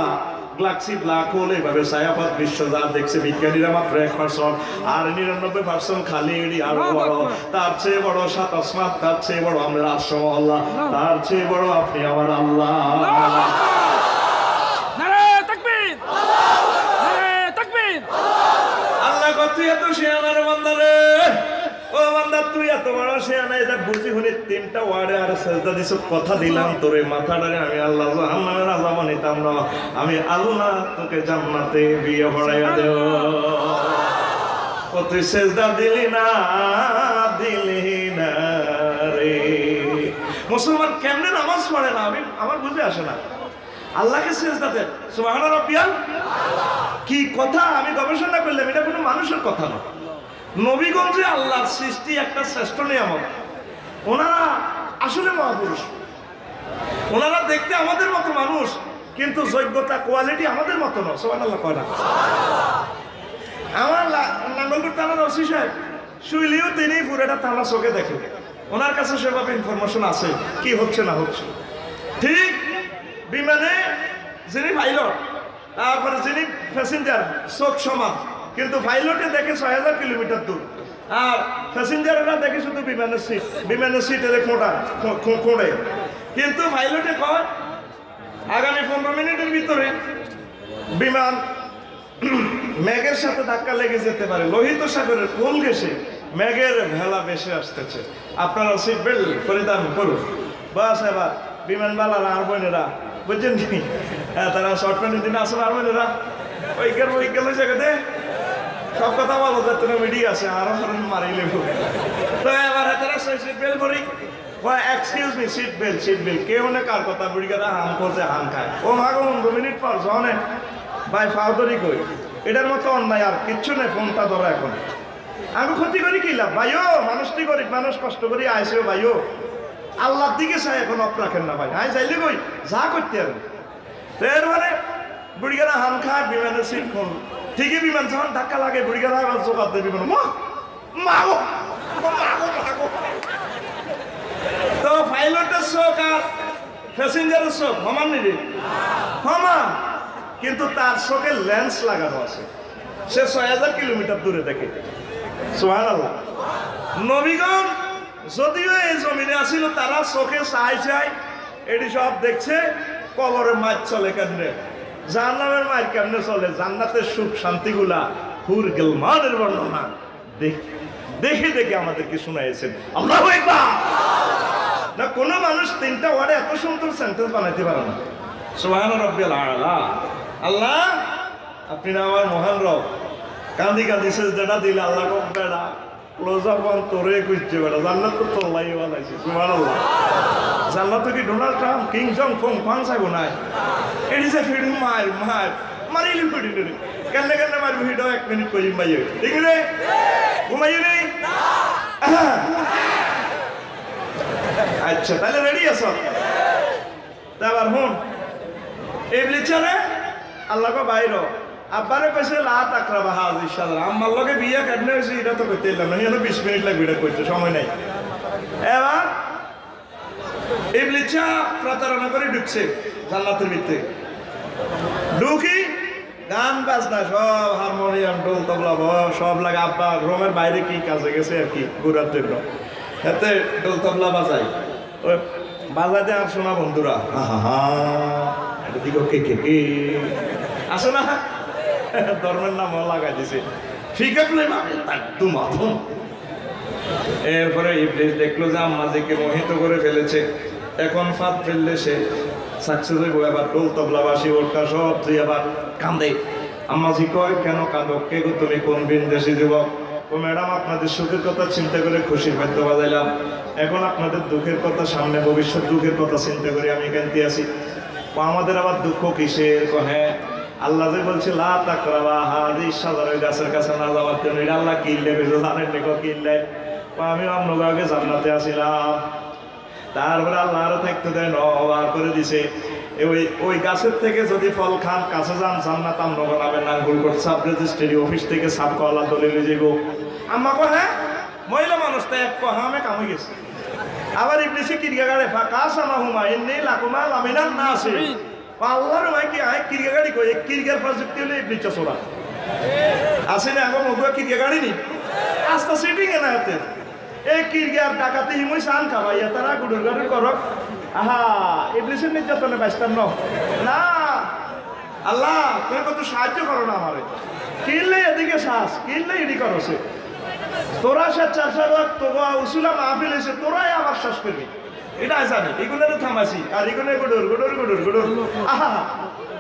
গ্যালাক্সি ব্ল্যাক হোল এইভাবে ছায়াপথ বিশ্ব যা দেখছে বিজ্ঞানীরা মাত্র 1% আর 99% খালি এডি আরো বড় তার চেয়ে বড় 7 আসমান তার চেয়ে বড় আমরা আসমা আল্লাহ তার চেয়ে বড় আপনি আমার আল্লাহ নারে তাকবীর নারে তাকবীর আল্লাহ কত এত শিয়ানার বান্দারে ও বান্দা তুই এত বড় শিয়ানা এটা বুঝি হলে 3টা ওয়ার্ডে আর সেজদা দিছ কথা দিলাম তোরে মাথাটারে আমি আল্লাহ জাহান্নামের আযাব নিতাম না আমি আল্লাহ তোকে জান্নাতে বিয়ে পড়াইয়া দেব ও তুই সেজদা দিলি না রে মুসলমান কেমনে নামাজ পড়ে না আমি আমার বুঝে আসে না আল্লাহকে সেজদা দেন সুবহান রাব্বিয়াল কি কথা আমি গবেষণা করলাম এটা কোনো মানুষের কথা না নবীগঞ্জে আল্লাহর সৃষ্টি একটা শ্রেষ্ঠ নিয়ামত ওনারা আসলে মহাপুরুষ ওনারা দেখতে আমাদের মতো মানুষ কিন্তু যোগ্যতা কোয়ালিটি আমাদের মতো না সুবহানাল্লাহ কয় না আমার নাঙ্গলকোট থানার ওসি সাহেব শুইলেও তিনি পুরোটা থানা চোখে দেখে ওনার কাছে সেভাবে ইনফরমেশন আছে কি হচ্ছে না হচ্ছে ঠিক বিমানে যিনি পাইলট তারপরে যিনি প্যাসেঞ্জার চোখ সমান কিন্তু পাইলটে দেখে 6,000 কিলোমিটার দূর আর প্যাসেঞ্জাররা দেখে শুধু বিমানের সিট এর কোড়ে কিন্তু পাইলটে কয় আগামী 15 মিনিটের ভিতরে বিমান মেঘের সাথে ধাক্কা লেগে যেতে পারে, লোহিত সাগরের কোল ঘেঁষে মেঘের ভেলা ভেসে আসতেছে, আপনারা সিট বেল্ট পরিধান করুন। বাস এবার বিমান বালারা আর বোনেরা বুঝছেন কি, তারা শর্ট প্যান্টের দিনে আসলে আর বোনেরা ওই গেল জায়গাতে সব কথা বলো যাতে না মিডিয়া আছে আরো মারি লেবু। তো এবার তারা সিট বেল্ট করি, এক্সকিউজ মি, সিট বেল্ট কেউ না কার কথা বুড়ি কথা হাম করছে হাম খায়। ও মাগো 15 মিনিট পর জনে ভাই ফাউদরি কই, এটার মতো অন্যায় আর কিচ্ছু নেই। ফোনটা ধরো এখন, আমি ক্ষতি করি কি লাভ ভাইও, মানুষটি গরিব মানুষ কষ্ট করি আইসেও ভাইও, আল্লাহর দিকে চাই এখন অপ রাখেন না ভাই, আই চাইলে কই যা করতে হবে। তো এর মানে বুড়িগারা হাম খায়, বিমানের সিট ফোন ঠিকই, বিমান যখন ধাক্কা লাগে বুড়িগারা আবার জোগাড় দেয় বিমান মাগো। তো পাইলটের চোখ আর প্যাসেঞ্জারের চোখ সমান নিবি সমান, কিন্তু তার চোখে লেন্স লাগানো আছে, সে 6000 কিলোমিটার দূরে দেখে। সুবহানাল্লাহ। নবীগণ যদিও এই জমিনে আসিল, তারা চোখে চাই এটি সব দেখছে। কবরে মাছ চলে কেমনে, জাহান্নামের মাছ কেমনে চলে, জান্নাতের সুখ শান্তিগুলা হুর গিলমানের বর্ণনা দেখে দেখে আমাদেরকে শুনাইছেন। আল্লাহু আকবার। না কোনো মানুষ 3টা ওয়ার্ডে এত সুন্দর সেন্টেন্স বানাইতে পারে না। সুবহান রাব্বিল আলা। আল্লাহ আপনি না আমার মহান রব, কান্দি কান্দি সেজদাটা দিলে আল্লাহ কম বেড়া ক্লোজ আপ অন তোরে কইছে বেড়া, জান্নাত তো তোলাই বানাইছে। সুবহানাল্লাহ। জান্নাত কি ডোনাল্ড ট্রাম্প কিং জং ফং ফাং সাইবো নাই, এটি যে ফিড মারিলি ফিডি কেন মারবি ভিডিও 1 মিনিট কই মাইয়ে ঠিক রে ঘুমাইয়ে নেই। আচ্ছা তাহলে রেডি আছো? তারপর হুন ইবলিসরে আল্লাহ কো বাইরো আব্বারে কইছে লা তাকরাবা হাযি শাজারা, আম্মার লগে বিয়া কেমনে হইছে এটা তো কইতে এলাম না, এখানে 20 মিনিট লাগবে এটা কইতে, সময় নাই। এবার ইবলিসা প্রতারণা করে ঢুকছে জান্নাতের ভিতরে, ঢুকি গান বাজনা সব হারমোনিয়াম ঢোল তবলা সব লাগে। আব্বা রুমের বাইরে কি কাজে গেছে আর কি ঘুরার জন্য, এতে ঢোল তবলা বাজাই, ওই বাজাতে আর শোনা বন্ধুরা দিকে কে আসে না, ধর্মের নাম লাগাই দিছে ফিকে প্লে মাথুম। এরপরে ইবলিস দেখলো যে আম্মাজিকে মোহিত করে ফেলেছে, এখন ফাঁদ ফেললে সে সাকসেস হইব। এবার ঢোল তবলা বাসি ওরটা সব তুই আবার কান্দে। আম্মাজি কয় কেন কাঁদো, কে গো তুমি, কোন বিন্দেশি যুবক? ও ম্যাডাম আপনাদের সুখের কথা চিন্তা করে খুশির বাদ্য বাজাইলাম, এখন আপনাদের দুঃখের কথা, সামনে ভবিষ্যৎ দুঃখের কথা চিন্তা করে আমি কাঁদতে আছি। আমাদের আবার দুঃখ কিসের? হ্যাঁ আল্লাহ যে বলছে লা তাকরাবা হাযি শাজারা, গাছের কাছে না যাওয়ার জন্য, এটা আল্লাহ কিনলে বেজো জানেন দেখো কিনলে। আমি অন্যভাবে জান্নাতে আসিলাম, তারপরে আল্লাহ আরো থাকতে দেয় নবার করে দিছে। ওই গাছের থেকে যদি ফল খান কাছে যান জান্নাত আমনগর নামে নাঙ্গুল করতে সাব রেজিস্ট্রি অফিস থেকে সাব কলা দলিল যাবো। আম্মা কো হ্যাঁ মহিলা মানুষ তো এক কহামে কামে গেছে। আবার ইবলিসে কিরগা গাড়ে ফাঁকা সামা হুমা এমনি লাকুমা লামিনান না আছে আল্লাহর ভাই কি আয় কিরগা গাড়ি কই কিরগার প্রযুক্তি হলে ইবলিস চোরা আসে না এখন মগুয়া কিরগা গাড়ি নি আস্তা সিটিং এ না হতে এই কিরগার ডাকাতে হিমই সান খাবাইয়া তারা গুডুর গাড়ি করক। আহা ইবলিসের নির্যাতনে বাইস্তান না। আল্লাহ তুমি কত সাহায্য করো না আমারে, কিনলে এদিকে শ্বাস কিনলে এডি করো সে তোরা স্বেচ্ছাসেবক তোরা উসুলা মাহফিল এসে তোরাই আবার শ্বাস করবি, এটা জানি এগুলো থামাছি আর এগুলো গুডুর গুডুর গুডুর গুডুর। আহা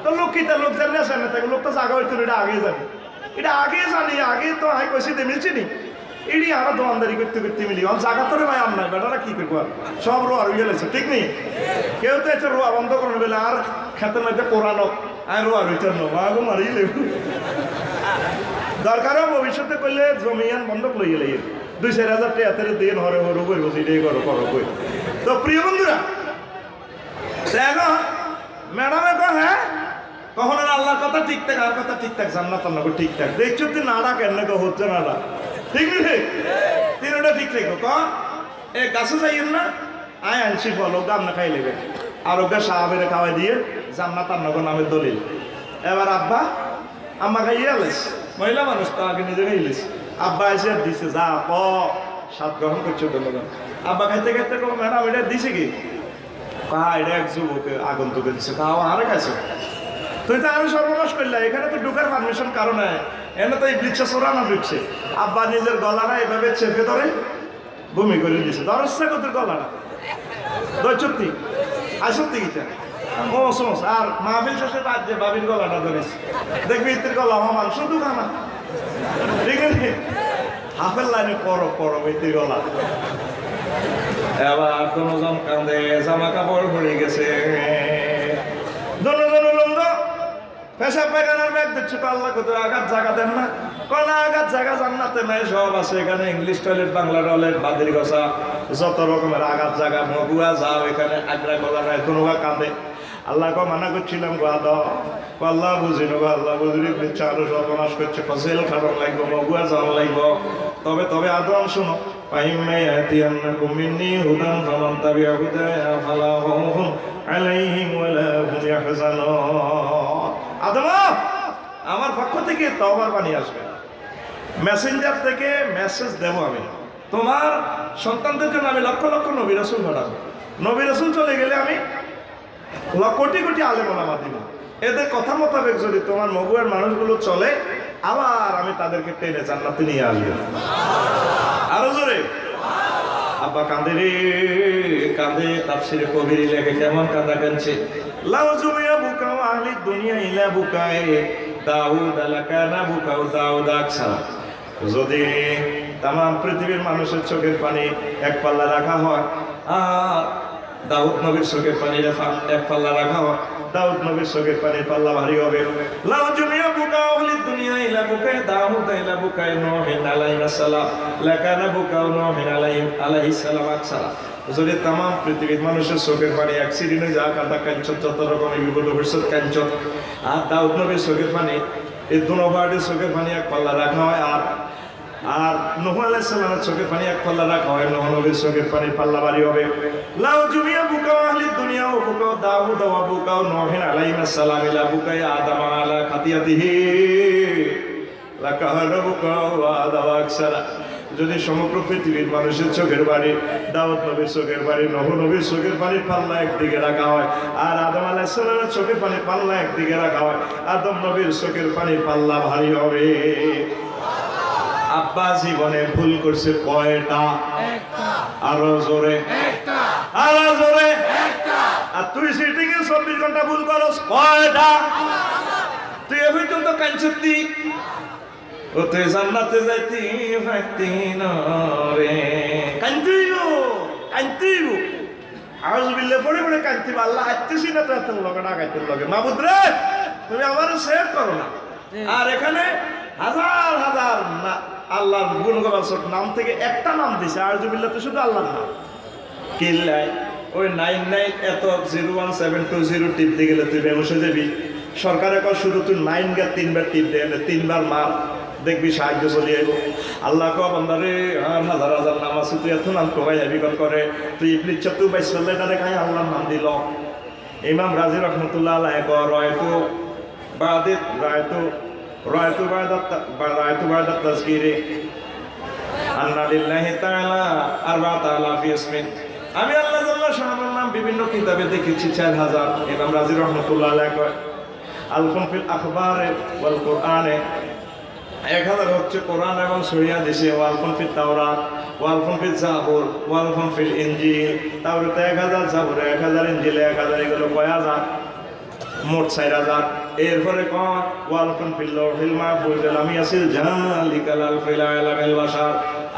তো লোক কিতা লোক জানি আসে না তাকে লোক তো জাগা হইতো এটা আগে জানি, এটা আগে জানি আগে তো হাই কইছি দে মিলছি নি এডি আরো দোয়ানদারি করতে করতে মিলি আমার জায়গা তোরে ভাই আমনাই বেটারা কি করবো আর সব রোয়া রুইয়া লেছে ঠিক নেই। কেউ তো এসে রোয়া বন্ধ করবে বলে আর খেতের মধ্যে পোড়ানো আর রোয়া রইতেন মাগো মারি লেবু দরকারও ভবিষ্যতে করলে জমিয়ান বন্ধক লইয়ে লেগে 2-4 হাজার টাকা দিন হরে হরু করবো সেটাই করো করো কই। তো প্রিয় বন্ধুরা দেখো ম্যাডামে কো হ্যাঁ কখনো আল্লাহর কথা ঠিকঠাক আর কথা ঠিকঠাক জান্নাত আল্লাহ ঠিকঠাক দেখছো তুই নাড়া কেন কো হচ্ছে নাড়া ঠিক নেই তিনটা ঠিক রেখো ক এ গাছে যাইয়েন না আয় আনছি ফল ওকে আপনি খাই নেবেন আর ওকে সাহাবের খাওয়াই দিয়ে জান্নাত আল্লাহর নামের দলিল। এবার আব্বা আম্মা খাইয়ে আলেস মহিলা মানুষ তো আগে নিজে খাইলিস আব্বা এসে দিছে যা প স্বাদ গ্রহণ করছো ধন্যবাদ। আব্বা খাইতে খাইতে কো ম্যাডাম এটা দিছে কি কা এটা এক যুবকে আগন্তুকে দিছে খাওয়া আরে খাইছে তুই তো আমি সর্বনাশ করলাম, এখানে তো ঢুকার পারমিশন কারণে এনে তো ইবলিশে চোরানো ঢুকছে। আব্বা নিজের গলাটা এভাবে চেপে ধরে বমি করে দিছে, দরজা কত গলাটা সত্যি আর সত্যি গীতা সমস। আর মাহফিল শেষে রাজ্যে বাবির গলাটা ধরেছে, দেখবি ইতির গলা আমার শুধু খানা, ঠিক আছে হাফের লাইনে পড়ো ইতির গলা। এবার দনজন কান্দে, জামা কাপড় পড়ে গেছে, দনজন পেশা পায়খানার ব্যাগ দিচ্ছে, আল্লাহ কত আঘাত জায়গা দেন না, কোন আঘাত জায়গা জান্নাতে নাই, সব আছে এখানে, ইংলিশ টয়লেট, বাংলা টয়লেট, বাদির গছা, যত রকমের আঘাত জায়গা, মগুয়া যাও এখানে, আগ্রা গলা নাই, তনুয়া কাঁদে। আল্লাহকে মানা করছিলাম গো আদা, আল্লাহ বুঝি নেবো, আল্লাহ বুঝি চালু সর্বনাশ করছে, ফসল খাবার লাগবো, মগুয়া যাওয়া লাগবো। তবে আদম শোনো, হুদান ফামান তাবিআ হুদায়া ফালা খাউফুন আলাইহিম ওয়ালা হুম ইয়াহজানুন। আদম, আমার পক্ষ থেকে তওবার বাণী আসবে, মেসেঞ্জার থেকে মেসেজ দেব আমি, তোমার সন্তানদের জন্য আমি লক্ষ লক্ষ নবী রাসূল পাঠাবো, নবী রাসূল চলে গেলে আমি কোটি কোটি আলেম ওলামা দিব, এদের কথা মোতাবেক যদি তোমার মগুয়ার মানুষগুলো চলে, আবার আমি তাদেরকে টেনে জান্নাতে নিয়ে আসবো। আরো জোরে আব্বা কাঁদে রে কাঁদে, তাফসিরে কবির লেখে কেমন কাঁদা কাঁদছে, লাউ জুমিয়া বুকাও আহলি দুনিয়া ইলা বুকায়ে দাউদ লাকানা বুকাও দাউদ আকসা। যদি তামাম পৃথিবীর মানুষের চোখের পানি এক পাল্লা রাখা হয়, আর দাউদ নবীর চোখের পানি এক পাল্লা রাখা হয়, দাউদ নবীর চোখের পানির পাল্লা ভারী হবে। লাউ জুমিয়া বুকাও আহলি দুনিয়া ইলা বুকায়ে দাউদ ইলা বুকায়ে নূহিন আলাইহিস সালাম লাকানা বুকাও নূহিন আলাইহিস সালাম আকসা। যদি তামাম পৃথিবীর মানুষের চোখের পানি এক সিরিনে যা কাঁদা কাঞ্চন, যত রকমের বিপদ ভবিষ্যৎ কাঞ্চন, আর দাউদ নবীর চোখের পানি, এই দুনোভাটের চোখের পানি এক পাল্লা রাখা হয়, আর নূহ আলাইহিস সালামের চোখের পানি এক পাল্লা রাখা হয়, নূহ নবীর চোখের পানি পাল্লা ভারী হবে। লাউ জুমিয়া বুকাও আহলি দুনিয়া ওয়া বুকাও দাউদ ওয়া বুকাও নূহিন আলাইহিস সালাম ইলা বুকাই আদম আলা খাতিয়াতিহি লাকানা বুকাও আদম আকসারা। যদি সমগ্র পৃথিবীর মানুষের চোখের বাড়ি, দাউদ নবীর চোখের বাড়ি, নূহ নবীর চোখের পানির পাল্লা একদিকে রাখা হয়, আর আদম আলাইহিস সালামের চোখের পানির পাল্লা একদিকে রাখা হয়, আদম নবীর চোখের পানির পাল্লা ভারী হবে। আব্বা জীবনে ভুল করছে কয়টা? আরো জোরে, আরো জোরে। আর তুই সিটিং এ 24 ঘন্টা ভুল করস কয়টা? তুই এ পর্যন্ত কাঞ্চতি ও তুই জান্নাতে যাইতি ফাইতি নরে কান্তিও আউযুবিল্লাহ পড়ে পড়ে কান্তিবা। আল্লাহ হাইতেছি না তোর লগে না গাইতের লগে, মাবুদ রে তুমি আমারে সেভ করো না। আর এখানে হাজার হাজার না আল্লাহর গুণগান নাম থেকে একটা নাম দিছে, আউযুবিল্লাহ তো শুধু আল্লাহর নাম। কিল্লাই ওই 99 এত 01720 টিপতে গেলে তুই বেহুশ হয়ে যাবি। সরকারে কর শুধু তুই 9 গা 3 বার টিপ দে, 3 বার মার, দেখবি সাহায্য চলে আইব। আল্লাহ কো বান্দারে আর হাজার হাজার নাম আছে, তুই এত নাম কোবাই হাবিকত করে, তুই ইবলিস তুই বাইস ফেললে তারে খাই আল্লাহর নাম দিল। ইমাম রাজি রহমতুল্লাহ আলাইহি কয় রায়তু বাদাত তাজকিরে আন্না লিল্লাহি তাআলা 4000 ইসমিন। আমি আল্লাহ জাল্লা শাহর নাম বিভিন্ন কিতাবে দেখেছি 4000। ইমাম রাজি রহমতুল্লাহ আলাইহি কয় আলফুন ফিল আখবারে ওয়াল কুরআনে, 1000 হচ্ছে কোরআন এবং সহিহ হাদিসে, ওয়ালফুন ফিত তাওরাত ওয়ালফুন ফিল জাবুর ওয়ালফুন ফিল ইনজিল। তাওরাতে 1000, জাবুরে 1000, ইনজিলে 1000, এগুলো কয় হাজার? মোট 4000। এরপরে কয় ওয়ালফুন ফিল লাওহিল মাহফুজ লাম ইয়াসিল জালিকাল আলফিল আলামিল বাশার।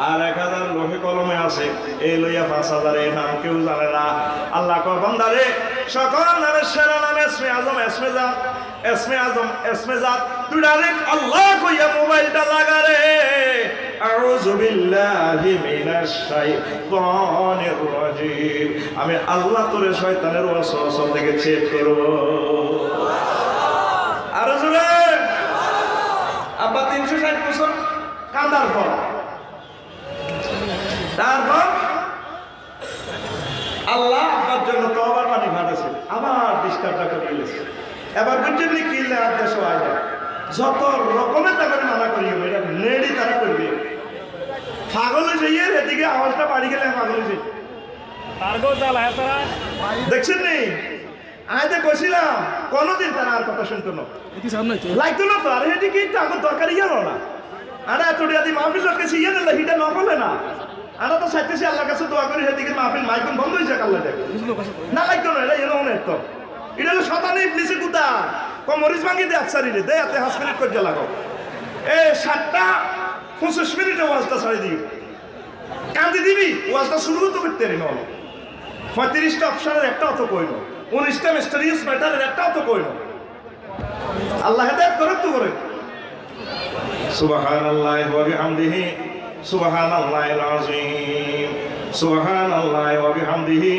আর 1000 লোহে কলমে আছে, এই লইয়া 5000 এর নাম কেউ জানে না। আল্লাহ কয় বান্দারে সকল নামের সেরা নাম ইসমে আজম, ইসমে জাত, তুই ডাইরেক্ট আল্লাহ কইয়া মোবাইলটা লাগা রে। আউযু বিল্লাহি মিনাশ শাইতানির রাজিম। আমি আল্লাহ তোরে শয়তানের ওয়াসওয়াসা থেকে চেক করব। আর জোরে আব্বা 360 বছর কাঁদার পর, তারপর আল্লাহ আব্বার জন্য তওবার পানি ফাটাছে, আবার ডিস্টার্বটা করে দিয়েছে। এবার বুঝছেন নি কি আদেশ হয় না, যত রকমের তাদের মানা করি এটা নেড়ি তারা করবে। পাগল যাইয়ে এদিকে আওয়াজটা বাড়ি গেলে পাগল যাই দেখছেন নি আজ যে কইছিলাম কোনোদিন তারা আর কথা শুনতো না, লাগতো না তো। আর এদিকে তো আমার দরকার ইয়ে না, আর এতটা দি মাহফিল রাখতেছি ইয়ে না, হিটা না বলে না। আমরা তো চাইতেছি আল্লাহর কাছে দোয়া করি, সেদিকে মাহফিল মাইকন বন্ধ হয়েছে আল্লাহ দেখে না, লাগতো না। এটা এলো অনেক তো, এটা হলো শতানি ইবলিসের কুতা। মরিচ ভাঙি দে আফসারি রে, দে এতে হাস মিনিট করে লাগাও। 7:25 মিনিটে ওয়াজটা ছাড়ি দিবি, কান্দি দিবি, ওয়াজটা শুরু তো করতে পারি না। 35টা অপশনের একটা অত কইল, 19টা মিস্টারিয়াস ম্যাটারের একটা অত কইল। আল্লাহ হেদায়েত করুক তো করে। সুবহানাল্লাহি ওয়া বিহামদিহি সুবহানাল্লাহিল আযীম সুবহানাল্লাহি ওয়া বিহামদিহি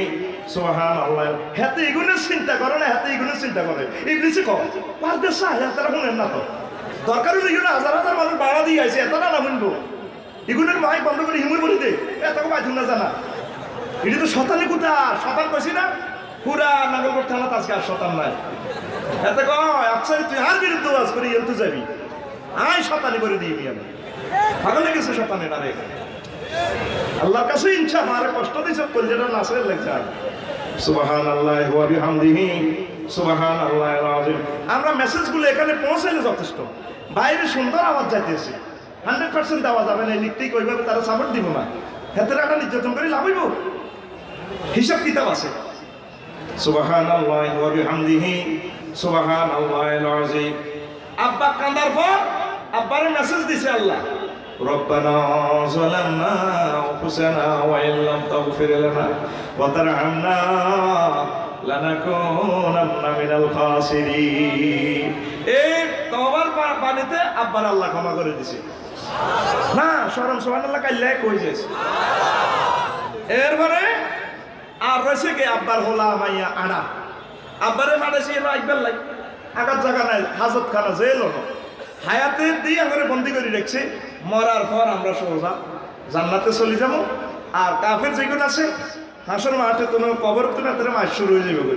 সুবহানাল্লাহ। হেতে এগুনের চিন্তা করে না, হেতে এগুনের চিন্তা করে ইবলিসে কয় পারবে সা হেতারা শুনেন না তো। দরকার হলে এগুলো হাজার হাজার মানুষ বাড়া দিয়ে আইছে, এতটা না শুনবো। এগুনের মাইক বন্ধ করে হিমুর বলি দে, এত পাইছুন না জানা। এটা তো শতানি কুতা, শতান কইছি না, পুরা নাগলপুর থানা আজকে আর শতান নাই। এতে কয় আফসারি তুই আর বিরুদ্ধে ওয়াজ করি এলতু যাবি, আয় শতানি করে দিবি। আমি পাগলে গেছে শতানি না রে। আল্লাহর কাছে ইনশা মারে কষ্ট দিছ কলজেটা নাসের লাগছে। সুবহানাল্লাহি ওয়া বিহামদিহি সুবহানাল্লাহিল আযীম। আমরা মেসেজগুলো এখানে পৌঁছাইলে যথেষ্ট। বাইরে সুন্দর আওয়াজ যাইতেছে, 100% দেওয়া যাবে না, লিখতেই কইভাবে তারা সাপোর্ট দিব না। হেতের একটা নির্যাতন করে লাভ হইব, হিসাব কিতাব আছে। সুবহানাল্লাহি ওয়া বিহামদিহি সুবহানাল্লাহিল আযীম। আব্বা কান্দার পর আব্বারে মেসেজ দিছে আল্লাহ, রব্বানা যালামনা আনফুসানা ওয়া ইল্লাম তাগফির লানা ওয়া তারহামনা লানাকুনান্না মিনাল খাসিরিন। এই তওবার পানিতে আব্বার আল্লাহ ক্ষমা করে দিছে না, শরম সুবহানাল্লাহ কাইল্লা কই যাইছে। এরপরে আর রয়েছে কি আব্বার হোলা মাইয়া আড়া, আব্বারে মারাইছে এলো একবার লাই আগার জায়গা নাই, হাজত খানা জেল হলো হায়াতের দিয়ে করে বন্দি করে রেখেছে। মরার পর আমরা সোজা জান্নাতে চলে যাবো। আর কাফের যেগুলো আছে হাসর মাঠে তোমার কবর তুমি তারা মাছ শুরু হয়ে যাবে,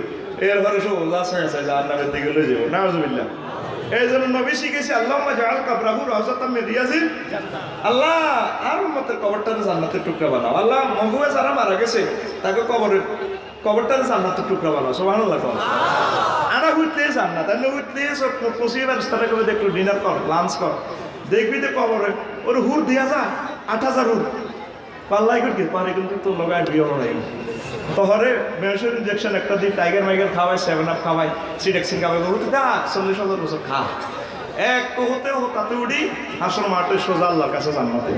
এরপরে সোজা ছায়া জান্নাতের দিকে লয়ে যাবো। নাউজুবিল্লাহ। এই জন্য নবী শিখেছি আল্লাহুম্মা জাআল কবরাহু রাওযাতাম মিন রিয়াজিল জান্নাহ। আল্লাহ আর উম্মতের কবরটারে জান্নাতের টুকরা বানাও। আল্লাহ মগুয়ে যারা মারা গেছে তাকে কবরটারে জান্নাতের টুকরা বানাও। সুবহানাল্লাহ। আনা হইতে জান্নাত, আর হইতে সব পসিবল রাস্তাটা করে দেখলো, ডিনার কর, লাঞ্চ কর, দেখবি তো কবরে ওর হুর দিয়া যা 8000 হুর পাল্লাই করতে পারে, কিন্তু তোর লগায় বিয়ে নাই। শহরে মেয়সের ইঞ্জেকশন একটা দিন টাইগার মাইগার খাওয়াই, 7 আপ খাওয়াই, সিডেক্সিন খাওয়াই, বলতে দা 40,000 বছর খা। এক হতে তাতে উঠি হাসর মাঠে সোজা আল্লাহর কাছে জান্নাতে।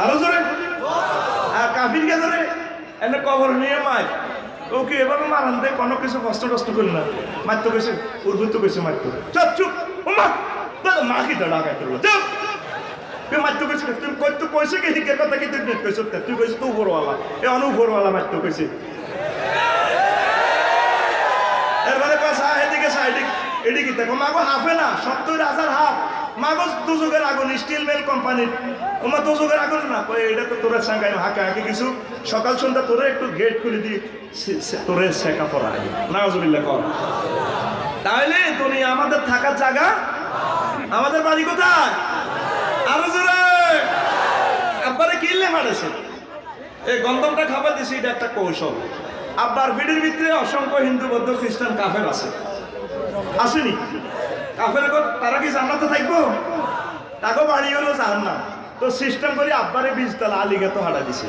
আরো জোরে আর কাফির কে ধরে এনে কবর নিয়ে মার ওকে এভাবে মারান দেয়, কোনো কিছু কষ্ট টষ্ট করি না, মারতে গেছে উর্বৃত্ত গেছে মারতে। চুপ চুপ মা কি দাঁড়া গাইতে চুপ, তুই মারতে গেছি, তুই কইতে কইছে কি হিকের কথা কি তুই কইছ, তুই কইছিস তো উপরওয়ালা, এ অনুপরওয়ালা মারতে কইছে। এরপরে কইছে এদিকে সাইডিক এদিকে দেখো মাগো হাফে না 70,000 হাফ মাগো দুযোগের আগুন, স্টিল মিল কোম্পানির ওমা দুযোগের আগুন না কই, এটা তো তোরা সাঙ্গাই হাঁকা হাঁকি কিছু সকাল সন্ধ্যা তোরে একটু গেট খুলে দিয়ে তোরে শেখা পড়া নাউজুবিল্লাহ কর। তাহলে দুনিয়া আমাদের থাকার জায়গা, আমাদের বাড়ি কোথায়? আরো জোরে আব্বারে কিনলে মারেছে, এই গন্ধমটা খাবার দিছি, এটা একটা কৌশল। আব্বার ভিড়ের ভিতরে অসংখ্য হিন্দু বৌদ্ধ খ্রিস্টান কাফের আছে, আসেনি? কাফের তারা কি জান্নাতে থাকবো? তাকে বাড়ি হলো জাহান্নাম। তো সিস্টেম করে আব্বারে 20 তলা আলিগা তো হারা দিছে।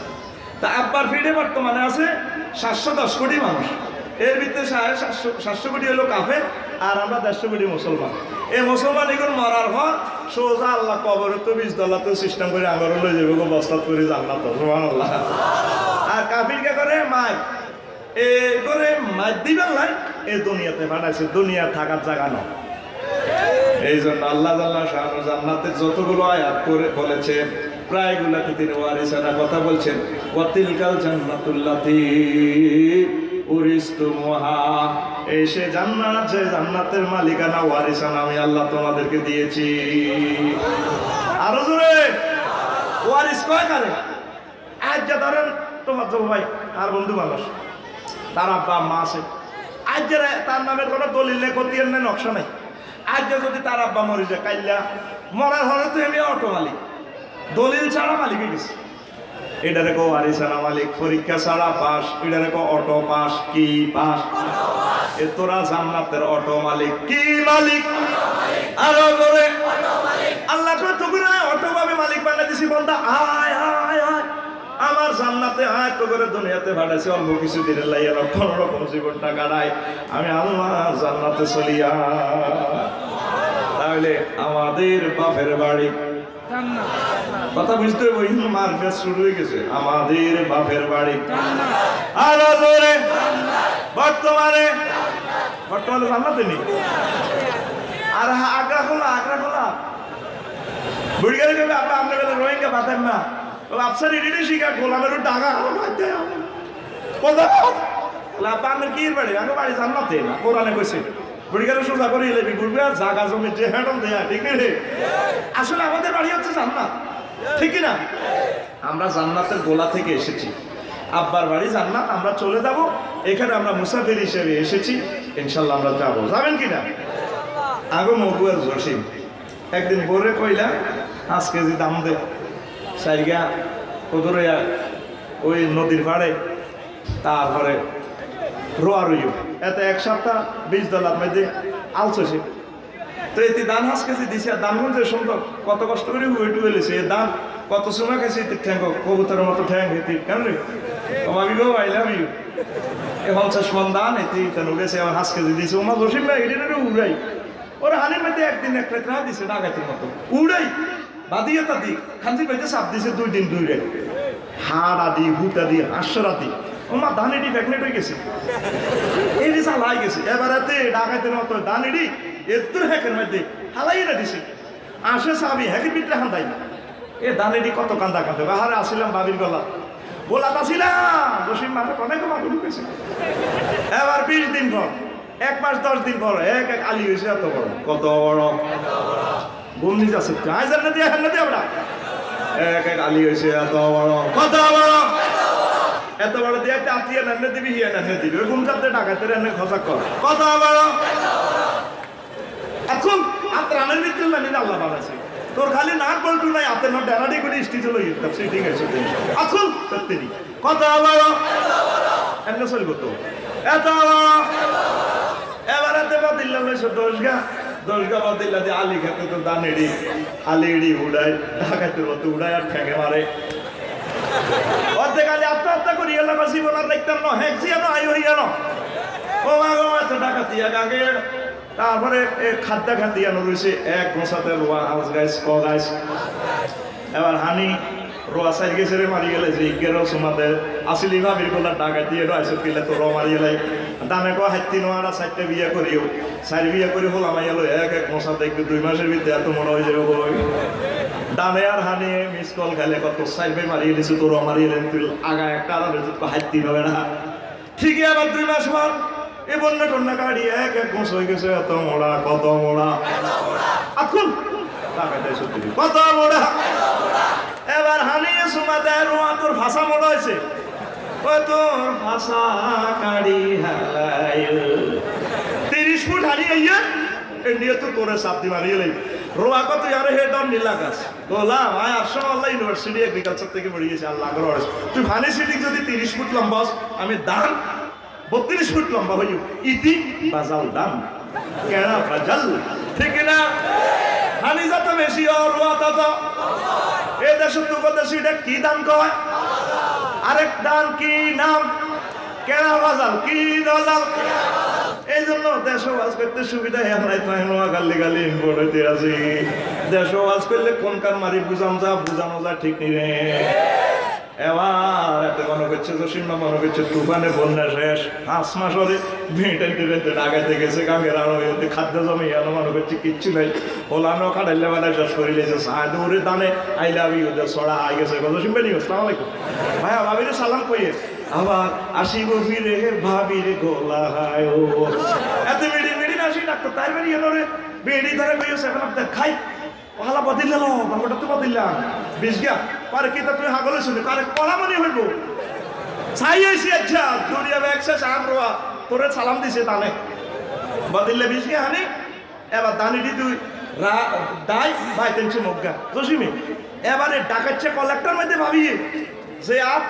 তা আব্বার ভিড়ে বর্তমানে আছে 710 কোটি মানুষ, এর ভিতরে 700 কোটি হলো কাফের, আর আমরা 150 কোটি মুসলমান। এই মুসলমান এগুলো মরার পর সোজা আল্লাহ কবরে তো 20 তলা তো সিস্টেম করে আঙর লয়ে যাবে গো, বস্তাত করে জান্নাত। সুবহানাল্লাহ। আর কাফির কে করে মার, এ করে মার দিবেন নাই, এই দুনিয়াতে পাঠাইছে, দুনিয়া থাকার জায়গা না। এই জন্য আল্লাহ জান্নাতের যতগুলো আয়াত করে বলেছেন প্রায়গুলাতে তিনি ওয়ারিসানা কথা বলছেন, ওয়াতিলকাল জান্নাতুল্লাতী উরিসতুমুহা, এই সে জান্নাত যে জান্নাতের মালিকানা ওয়ারিসানা আমি আল্লাহ তোমাদেরকে দিয়েছি। আরো জোরে ওয়ারিস কয় কারে? আজ যা ধরেন তোমার জল ভাই আর বন্ধু মানুষ, তার আব্বা মা আছে, আজ যে তার নামের কোনো দলিল নেই, খতিয়ান নেই, নকশা নাই। আজ যদি তার আব্বা মরে যায়, কাইল্লা মরার হলে তো আমি অটো মালিক, দলিল ছাড়া মালিকে গেছি, এটা রেখো ওয়ারিসানা মালিক, পরীক্ষা ছাড়া পাস, এটা রেখো অটো পাস, কি পাস, এ তোরা জান্নাতের অটো মালিক। কি মালিক? আরো করে আল্লাহ কয় তোকে অটো ভাবে মালিক বানিয়ে দিছি বন্ধা, আয় আয় আয় আমার জান্নাতে আয়। তো করে দুনিয়াতে ভাড়াইছে অল্প কিছু দিনের লাইয়া কোন রকম জীবনটা কাটাই, আমি আল্লাহ জান্নাতে চলিয়া। তাহলে আমাদের বাপের বাড়ি, কথা বুঝতে ওই মার্কেট শুরু হয়ে গেছে, আমাদের বাপের বাড়ি আরো জোরে বর্তমানে বর্তমানে জান্নাতে নেই। আর আগ্রা খোলা, আগ্রা খোলা বুড়ি গেলে কবে আপা আপনার কাছে রোহিঙ্গা পাতেন না, আপসার এডিটে শিখা গোলামের টাকা আপা আপনার কি বাড়ি? আমার বাড়ি জান্নাতে না, কোরআনে কইছে বুড়ি গেলে সোজা করে এলেবি ঘুরবে আর জাগা জমি যে হ্যান্ডল দেয়া, ঠিক রে? আসলে আমাদের বাড়ি হচ্ছে জান্নাত, ঠিক না? আমরা জান্নাতের গোলা থেকে এসেছি, আব্বার বাড়ি জান্নাত, আমরা চলে যাব। এখানে আমরা মুসাফির হিসেবে এসেছি, ইনশাল্লাহ আমরা যাবো। যাবেন কিনা? আগো মগু আর জসিম একদিন বরে কইলা 5 কেজি দাম দে সাইগা কদরে ওই নদীর পাড়ে, তারপরে রোয়া রইও এতে 1 সপ্তাহ 20 ডলার মধ্যে আলছে। তো এতে দান 5 কেজি দিছে, আর দান গুনতে সুন্দর, কত কষ্ট করে ওইটু এলেছে এ দান, কত সময় খাইছে ঠ্যাং কবুতরের মতো ঠ্যাং হেতি কেন রে আমি গো আই লাভ ইউ। এ 50 মন দান এতে কেন গেছে, আমার 5 কেজি দিছে। ওমা জসিম ভাই এটা উড়াই ওরা হানির মধ্যে একদিন এক রাত রাত দিছে ডাকাতের মতো উড়াই বাদিয়ে তা দি খানজির মধ্যে চাপ দিছে 2 দিন 2 রাত, হাড় আদি হুটা দি হাস্য রাতি। ওমা ধানেটি প্যাকনেট হয়ে গেছে, এই দিশা লাই গেছে। এবারেতে ডাকাতের মতো ধানেটি এত হ্যাকের মধ্যে হালাই না দিছে, আসে সাবি হ্যাকের ভিতরে হান্দাই এ ধানেটি কত কান্দা কান্দে। বাহারে আসিলাম বাবির গলা গোলাত আসিলাম, জসিম মাঠে অনেক মাকে ঢুকেছে। এবার 20 দিন পর, 1 মাস 10 দিন পর এক এক আলি হয়েছে এত বড়, কত বড় বন্দি যাচ্ছে না দিয়ে হ্যাঁ না দিয়ে আমরা এক এক আলি হয়েছে এত বড়, কত বড় এত বড় দিয়ে আত্মীয় নান্নে দিবি হিয়া নান্নে দিবি ওই ঘুম চাপতে ডাকাতে রান্নে খসা কর, কত বড়। এখন রানের ভিতরে নানি আল্লাহ বানাচ্ছে তোর খালি নাক বলটু নাই হাতে না ডেরাডি করে স্টিচ লই সিটিং আছে এখন সত্যি কত বড় এমন চলবো তো এত বড়। এবার এতে বাদিল্লা হয়েছে 10 গা বাদিল্লা দিয়ে আলি খেতে তো দানেড়ি আলিড়ি উড়ায় ডাকাতের মতো উড়ায় আর ঠেঙে মারে। অর্ধেক আলি আত্মহত্যা করি এলাম জীবন আর দেখতাম না হ্যাঁ জিয়ানো আই হইয়ানো ও মা গো এত ডাকাতিয়া গাগে। তারপরে খাদ্যা খাতিয়ানো রয়েছে এক গোসাতে রোয়া হাউস গাইস ক গাইস। এবার হানি রোয়া সাইড গেছে রে মারি গেলে যে ইগেরও সুমাতে আসিলি ভাবির গোলা ডাকাতিয়ে রাইছে কিলে তো র মারি গেলাই দামে কো হাইতি নোয়ারা 4টে বিয়ে করিও 4 বিয়ে করে হলাম আইলো এক এক গোসাতে একটু 2 মাসের ভিতরে এত বড় হয়ে যাবে বই। দামে আর হানি মিস কল খেলে কত সাইডে মারিয়ে দিছে তো র মারি গেলেন তুই আগা একটা আর হাইতি হবে না। ঠিকই আবার 2 মাস পর এ বন্যা টন্যা কাড়ি এক এক গোস হয়ে গেছে এত মোড়া কত মোড়া এখন টাকাটাই সত্যি কত মোড়া। এবার হানিয়ে সুমাতে রোয়া তোর ভাষা মোড়া হয়েছে ও তোর ভাষা কাড়ি হালাই 30 ফুট হারিয়ে ইয়ে এন্ডিয়া তো তোরে সাপদি মারিয়ে লাই রোয়া কত আর হেড অন নীলা গাছ বললাম আয় আসো আল্লাহ ইউনিভার্সিটি এগ্রিকালচার থেকে পড়ে গেছে আল্লাহ করে তুই ফানি সিটি যদি 30 ফুট লম্বা আমি দান 32 ফুট লম্বা হইও ইতি বাজাল দাম কেনা বাজাল ঠিক না হানি যত বেশি রোয়া তত এ দেশে তো দেশে এটা কি দাম কয় আরেক দাম কি নাম কেনা বাজাল কি বাজাল। এই জন্য দেশবাস করতে সুবিধা আমরা গালি গালি ইম্পোর্ট হইতে আছি। দেশবাস করলে কোন কার মারি বুঝানো যা ঠিক নেই রে। এবার একটা মনে করছে জসিমা মনে করছে তুফানে বন্যা শেষ 5 মাস হলে ভেঁটে ডাকাইতে গেছে কাঙ্গের আরো খাদ্য জমি এলো মনে করছে কিচ্ছু নাই ওলানো কাটাইলে বেলা শেষ করে দিয়েছে সাহায্যে দানে আই লাভ ইউ ছড়া আই গেছে জসিম ভাই আসসালামু আলাইকুম ভাইয়া ভাবিরে সালাম কইয়ে আবার আসিব ফিরে ভাবির গোলা হায় ও এত মিড়ি আসি ডাক্তার তাই বেরিয়ে এলো রে বেড়ি ধরে কইছে এখন আপনার খাই পালা বদিল লো বাবাটা তো বদিলাম 20 গা পারে কি তা তুই হাগলে শুনে কারে কলা মনে হইব চাই আইছি আচ্ছা দুনিয়া ব্যাগসা সামরোয়া তোরে সালাম দিছে তানে বদিলে 20 গা হানি এবার দানিটি তুই দাই ভাই তেনছে মগ্গা জসিমে এবারে ডাকাচ্ছে কলেক্টর মধ্যে ভাবিয়ে যে আপ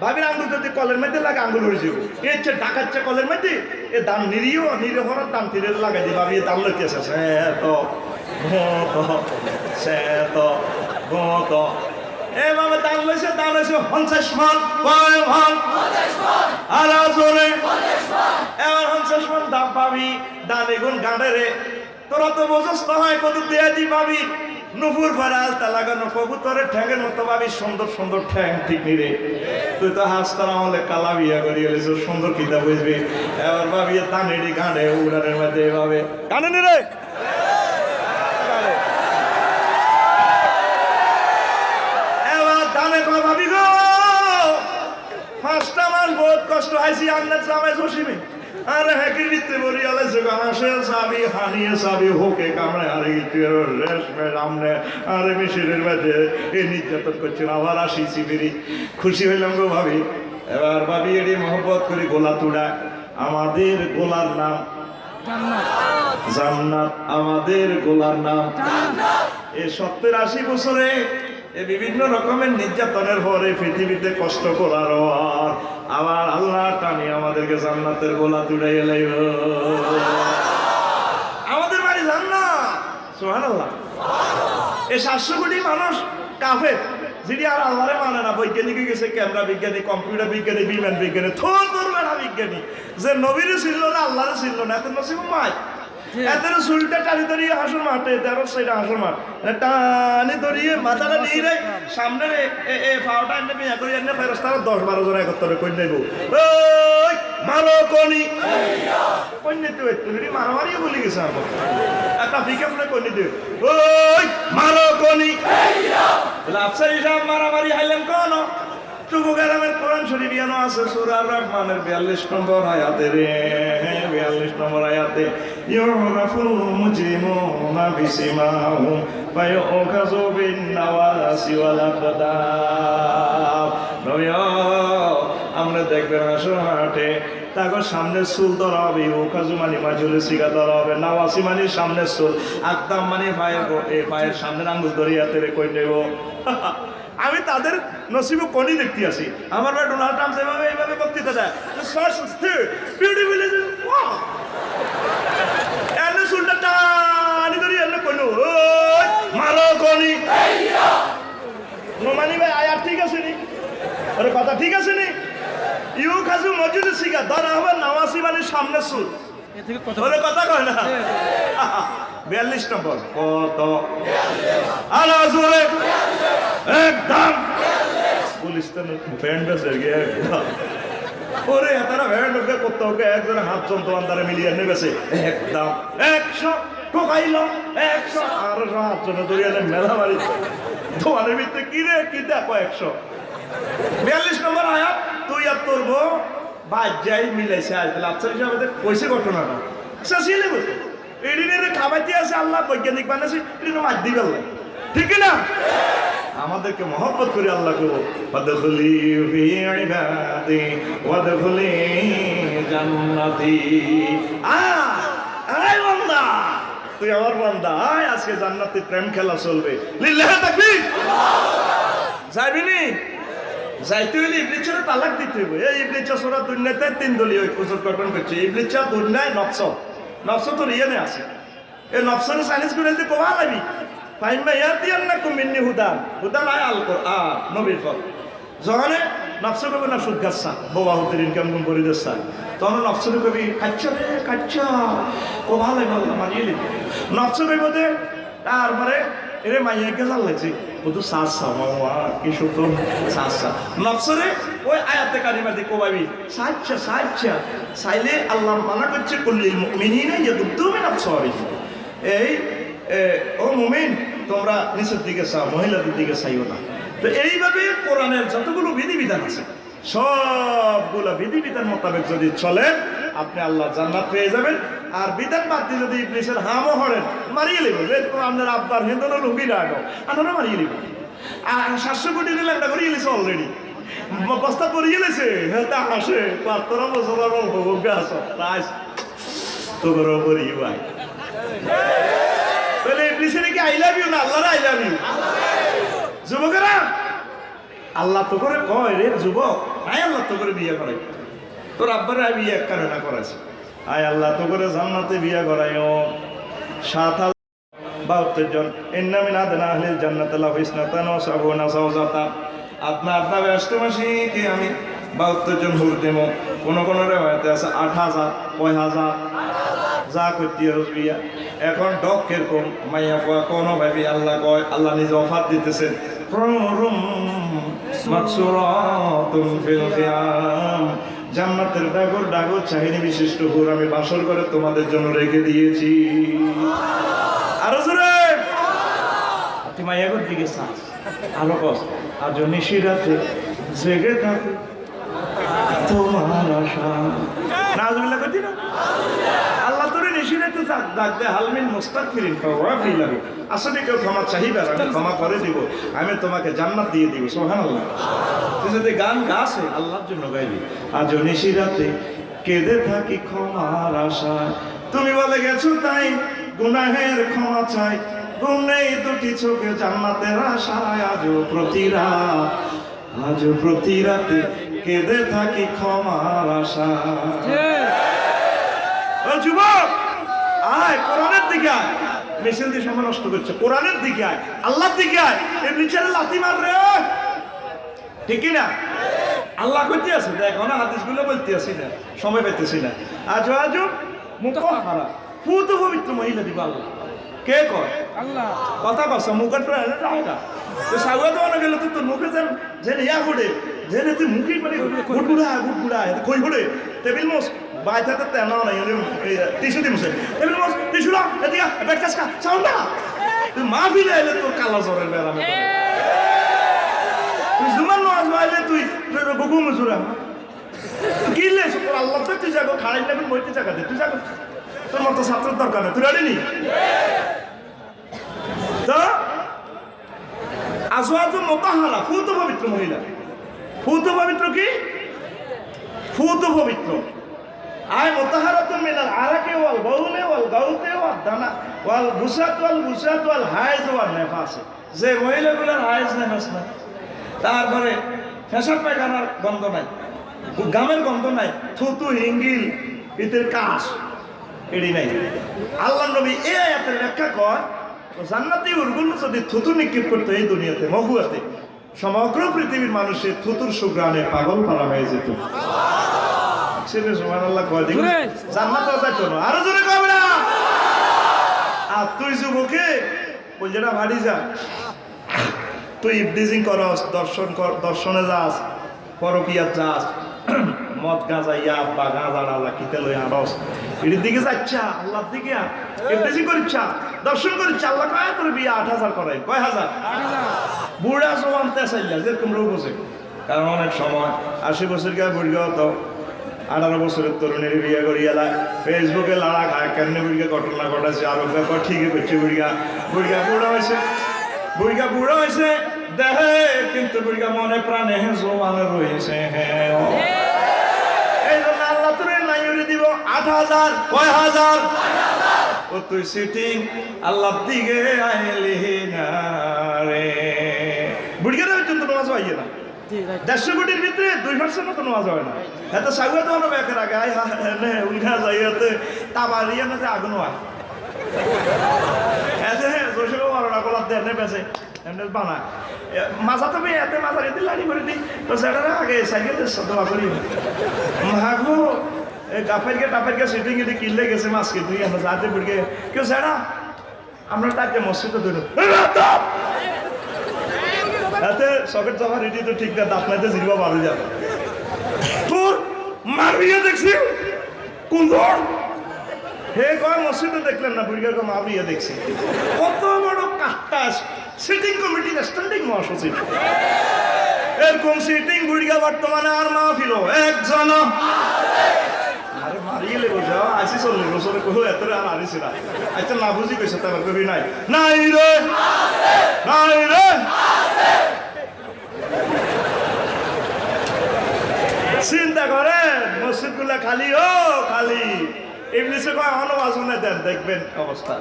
ভাবির আঙ্গুল যদি কলের মধ্যে লাগে আঙ্গুল হয়ে যাবো এ হচ্ছে ডাকাচ্ছে কলের মধ্যে এ দান নিরীহ হওয়ার দান তীরে লাগাই দিয়ে ভাবি দাম লইতেছে সে তো সে তো এভাবে দান লইছে 50 মণ কয় মণ আর জোরে এবার 50 মণ দাম পাবি দান এগুন গাড়ে রে তোরা তো বোঝস তো হয় কত দেয়া দি পাবি নুপুর ভরা আলতা লাগানো কবুতরের ঠ্যাঙের মতো ভাবি সুন্দর সুন্দর ঠ্যাং ঠিক নিরে তুই তো হাসতার আমলে কালা বিয়া করি এলিস সুন্দর কিতা বুঝবি এবার ভাবি তানেডি গাঁড়ে উড়ানের মধ্যে এভাবে গানে নি রে এবার দানে কয় ভাবি গো 5টা মাস বহুত কষ্ট হয়েছি আপনার জামাই জসিমে আরে হেকির ভিতরে বলি আলাইছে গানাসে সাবি হানিয়ে সাবি হোকে কামড়ে আরে গিয়ে রেশমে সামনে আরে মিশিরের মধ্যে এই নির্যাতন করছিল আবার আসিছি ফিরি খুশি হইলাম গো ভাবি এবার ভাবি এটি মহব্বত করি গোলা তুড়া আমাদের গোলার নাম জান্নাত আমাদের গোলার নাম এই 70-80 বছরে এই বিভিন্ন রকমের নির্যাতনের পরে পৃথিবীতে কষ্ট করার আর আবার আল্লাহ টানি আমাদেরকে জান্নাতের গোলা তুলে এলাই আমাদের বাড়ি জান্নাত সুবহানাল্লাহ এই 700 কোটি মানুষ কাফের যিনি আর আল্লাহরে মানে না বৈজ্ঞানিক গেছে ক্যামেরা বিজ্ঞানী কম্পিউটার বিজ্ঞানী বিমান বিজ্ঞানী থোর বেড়া বিজ্ঞানী যে নবীরে ছিল না আল্লাহরে ছিল না এত নসিব মায় এদের চুলটা টানি ধরিয়ে হাসুর মাঠে তেরো সেটা হাসুর মাঠ টানি ধরিয়ে মাথাটা নিয়ে রে সামনে পাওয়াটা এনে বিয়া করি এনে ফেরস তারা 10-12 জন একত্রে কই নেব ওই মারো কনি কন্যা তো একটু মারামারিও বলে গেছে আমার একটা ফিকে ফলে কন্যা দিও ওই মারো কনি লাফসারি সাহেব মারামারি হাইলেন কোন টুকু গ্রামের কোরআন শরীফ ইয়ানো আছে সূরা রহমানের 42 নম্বর আয়াতে রে 42 নম্বর আয়াতে ইউরাফুল মুজরিমুনা বিসিমাহুম ফায়ুখাযু বিন নাওয়াসি ওয়াল আকদাম নবিয়া আমরা দেখবেন আসর হাটে তারপর সামনে চুল ধরা হবে ওখাজু মানে মাজুলে সিগা ধরা হবে নাওয়াসি মানে সামনে চুল আকদাম মানে পায়ের সামনের আঙ্গুল ধরিয়াতে রে কই নেব আমি তাদের নসিবে কোনি দেখতে আসি আমার ভাই ডোনাল্ড ট্রাম্প যেভাবে এইভাবে বক্তৃতা দেয় বিউটিফুল এনে চুলটা টানি ধরি এনে কইলো মারো কোনি নোমানি ভাই আয়ার ঠিক আছে নি ওরে কথা ঠিক আছে নি ইউ খাজু মজুদে সিগা ধরা হবে নাওয়াসি মানে সামনে চুল ওরে কথা কয় না 42 নম্বর কত আলা জোরে একদম পুলিশ তো ব্যান্ড আছে একদম ওরে তারা ব্যান্ড ওকে করতে ওকে একজনের হাত যন্ত্র আন্দারে মিলিয়ে নেবেছে একদম 100 ঠকাইলো 100 আর হাত যন্ত্র ধরিয়ে মেলা মারি তোমার ভিতরে কি রে কি দেখো 100 42 নম্বর আয়াত তুই আর তোর বউ বাজ্যাই মিলাইছে আজ লাফসার হিসাবে কইছে ঘটনাটা সাসিয়ে নেব এডিনের খাবাইতে আছে আল্লাহ বৈজ্ঞানিক বানাইছে এডিনে মার দি গেল ঠিক না আমাদেরকে মহব্বত করে আল্লাহ কো ওয়াদখুলি ফি ইবাদি ওয়াদখুলি জান্নাতি আয় বান্দা তুই আমার বান্দা আয় আজকে জান্নাতে প্রেম খেলা চলবে লিল্লাহি তাকবীর যাইবিনি যাইতে হইলে ইবলিসের তালাক দিতে হইব এই ইবলিস সোরা দুনিয়াতে 3 দলীয় ঐক্যজোট গঠন করছে ইবলিস দুনিয়ায় নফস তো রিয়ানে আছে এই নফসের সাইলেন্স করে দিতে কোয়া লাগি ফাইমা ইয়াতিয়ান্নাকুম মিন্নি হুদান আয় আল কোরআন নবীর ফল যখনে নফস কবে না সুদ গাছা বাবা হতের ইনকাম কম করে দিচ্ছা তখন নফস কবি কাচ্চা কোয়া লাগে আল্লাহ মানিয়ে নিবি নফস কইব দে তারপরে এরে মাইয়া গেজাল লাগছে শুধু সাসা মামা কি শুধু সাসা নফসরে ওই আয়াতে কারিমা দিয়ে কোবাবি সাচ্চা চাইলে আল্লাহ মানা করছে কুল্লিল মুমিনিনা ইয়াগুদ্দু মিন আবসারিহিম এই ও মুমিন তোমরা নিচের দিকে চাও মহিলাদের দিকে চাইও না তো এইভাবে কোরআনের যতগুলো বিধিবিধান আছে সবগুলো বিধিবিধান মোতাবেক যদি চলেন আপনি আল্লাহ জান্নাত পেয়ে যাবেন আর বিধান বাদ দিয়ে যদি ইবলিসের হামও হরেন মারিয়ে নেবেন আপনার আব্বার হিন্দন লুঙ্গি রাখো আপনারা মারিয়ে নেবেন আর 700 কোটি লেনটা করে গেলেছে অলরেডি বস্তা পরে গেলেছে তা আসে 15 বছর অল্প গাছ তাই তোর ওপরই ভাই তাহলে ইবলিসের কি আই লাভ ইউ না আল্লাহর আই লাভ ইউ যুবকেরা আল্লাহ তো করে কয় রে যুবক, আয় আল্লাহ তো করে বিয়ে করাই, তোর আব্বারে আমি বিয়ে এক কারণে করাইছি, আয় আল্লাহ তো করে জান্নাতে বিয়ে করাইও। 7,072 জন ইন্নামিন আদনা আহলিল জান্নাত লা ইসনাতান ওয়া সাবুনা সাওজাতা। আপনার ব্যস্ত মাসিকে আমি 72 জন হুর দেবো। কোন রেওয়ায়তে আছে 8,000, কয় হাজার যা করতে বিয়া। এখন ডক কিরকম মাইয়া কয় কোনো ভাবি আল্লাহ কয়, আল্লাহ নিজে অফার দিতেছেন, মাকসুরাতুন ফিল খিয়াম, জান্নাতের ডাগর ডাগর চাহিনী বিশিষ্ট হুর আমি বাসর করে তোমাদের জন্য রেখে দিয়েছি। আরো জোরে তুই মাইয়াগর দিকে চাস, আলো কস আর নিশিরাতে জেগে থাকে তোমার আশা। নাউজুবিল্লাহ কইতি না? আল্লাহ তোরে নিশিরাতে ডাক দে, হালমিন মুস্তাগফিরিন ফাওয়াফিলাহু, আসলে কেউ ক্ষমা চাহিবে আমি ক্ষমা করে দিব, আমি তোমাকে জান্নাত দিয়ে দিব। সুবহানাল্লাহ। তুই যদি গান গাছে আল্লাহর জন্য গাইবি, আজ নিশিরাতে কেঁদে থাকি ক্ষমার আশায়, তুমি বলে গেছো তাই গুনাহের ক্ষমা চাই, গুনেই দুটি চোখে জান্নাতের আশায়, আজও প্রতি রাতে কেঁদে থাকি ক্ষমার আশায়। ও যুবক, আয় কোরআনের দিকে আয়, মেশিন দিয়ে সময় নষ্ট করছে, কোরআনের দিকে আয়, আল্লাহর দিকে আয়, এর নিচে লাথি মার রে, ঠিক না? আল্লাহ করতে আছে, দেখো না হাদিসগুলো বলতে আসি না, সময় পেতেছি না। আজও মুখ হারা পুত পবিত্র মহিলা দিব আল্লাহ, কে কয়? আল্লাহ। কথা কস মুখের তো না তো সাগুয়া তো অনেক গেলে তো তোর মুখে যে ইয়া ঘুরে যে তুই মুখে মানে গুড়গুড়া কই ঘুরে টেবিল মোস বাইথাতে তেনা নাই টিস্যু দি মুছে টেবিল মোস টিস্যু না এদিকে ব্যাকটাস কা সাউন্ড না তুই মা ফিরে এলে তোর কালা জ্বরের বেড়ামে তুই জুমান নামাজ বাইলে তুই গুগু মুজুরা কি লেছ তোর আল্লাহ তো তুই যাগো খাড়াই লাগবে মইতে জায়গা দে, তুই যাগো তোর মতো ছাত্রের দরকার নেই, তুই রেডি নি? তো আজওয়াজু মুতাহহারা, ফুত পবিত্র মহিলা। ফুত পবিত্র কি? ফুত পবিত্র। আয় মুতাহহারাতুন মিনাল আরাকি ওয়াল বাউলি ওয়াল গাউতি ওয়াল দানা ওয়াল বুসাত ওয়াল হাইজ ওয়াল নেফাস, যে মহিলাগুলোর হাইজ নেফাস না, তারপরে পেশাব পায়খানার গন্ধ নাই, গামের গন্ধ নাই, থুতু হিঙ্গিল ইতের কাশ এড়ি নাই। আল্লাহ নবী এই আয়াতের ব্যাখ্যা কর, জান্নাতি উরগুলো যদি থুতু নিক্ষেপ করতো এই দুনিয়াতে মহুয়াতে, সমগ্র পৃথিবীর মানুষের থুতুর সুগ্রানে পাগল করা হয়ে যেত। ছেলে সুবহানাল্লাহ কয় দিন জান্নাতে যাইতো না, আরো জোরে কবে না? আর তুই যুবকে ওই যেটা ভাড়ি যা, তুই ইফটিজিং করস, দর্শনে যাস, পরকিয়াত যাস, মদ গাঁজা ইয়া বা গাঁজা ডালা কিতে লই আনস, এর দিকে যাচ্ছা আল্লাহর দিকে ইফটিজিং করিচ্ছা, দর্শন করিচ্ছা, আল্লাহ কয় তোর বিয়ে 8,000 করাই, কয় হাজার? বুড়া জওয়ান তেসাইলা যেরকম রোগ আছে, কারণ অনেক সময় 80 বছর কে বুড়িয়া তো 18 বছরের তরুণের বিয়ে করিয়ালা ফেসবুকে লড়া খায়, কেমনি বুড়িয়া ঘটনা ঘটাচ্ছে, আরো ব্যাপার ঠিকই করছে, বুড়িয়া বুড়া হয়েছে দেহে, কিন্তু বুড়িয়া মনে প্রাণে জোয়ান রয়েছে। এই জন্য আল্লাহ তোরে নাই দিব 8,000, কয় হাজার? ও তুই সিটিং আল্লাহ দিকে আইলি না রে, বুড়িয়ারা কিন্তু নামাজ পাইয়ে না, 150 কোটির ভিতরে 2% মতো নামাজ হয় না। এত সাগুয়া তো অনেক একের আগে আয় উল্ঘা যাইয়াতে তাবারিয়া না যে আগুন হয় জোশে বারোটা গোলাপ দেয় পেছে এমনি বানায় মাজা তো এতে মাজা রেতে লাড়ি করে দিই তো সেটা আগে সাইকেল দোয়া করি মাগো টাপেরকে সিটিং এটি কিনলে গেছে মাছকে তুই আমরা যাতে বুড়কে কেউ সেটা আমরা তাকে মসজিদে ধরে এতে সকেট জমা রেডি তো ঠিক না, দাঁত নাইতে জিরবা মারু যাবে তোর মারবিয়ে দেখছি কোন ধর হে কয় মসজিদে দেখলেন না বুড়িগার মারবিয়ে দেখছি, কত বড় কাঠটা সিটিং কমিটির স্ট্যান্ডিং মহাসচিব, এরকম সিটিং বুড়িগা বর্তমানে আর মাহফিল একজন আরে মারিয়ে লেবো যাও আসি 40 বছরে কহ এত আর আরিছি না, আচ্ছা না বুঝি কইছে তারপর কবি নাই নাই রে নাই রে চিন্তা করে মসজিদ গুলা খালি ও খালি ইবলিসে কয় অনবাজনে দেন দেখবেন অবস্থা।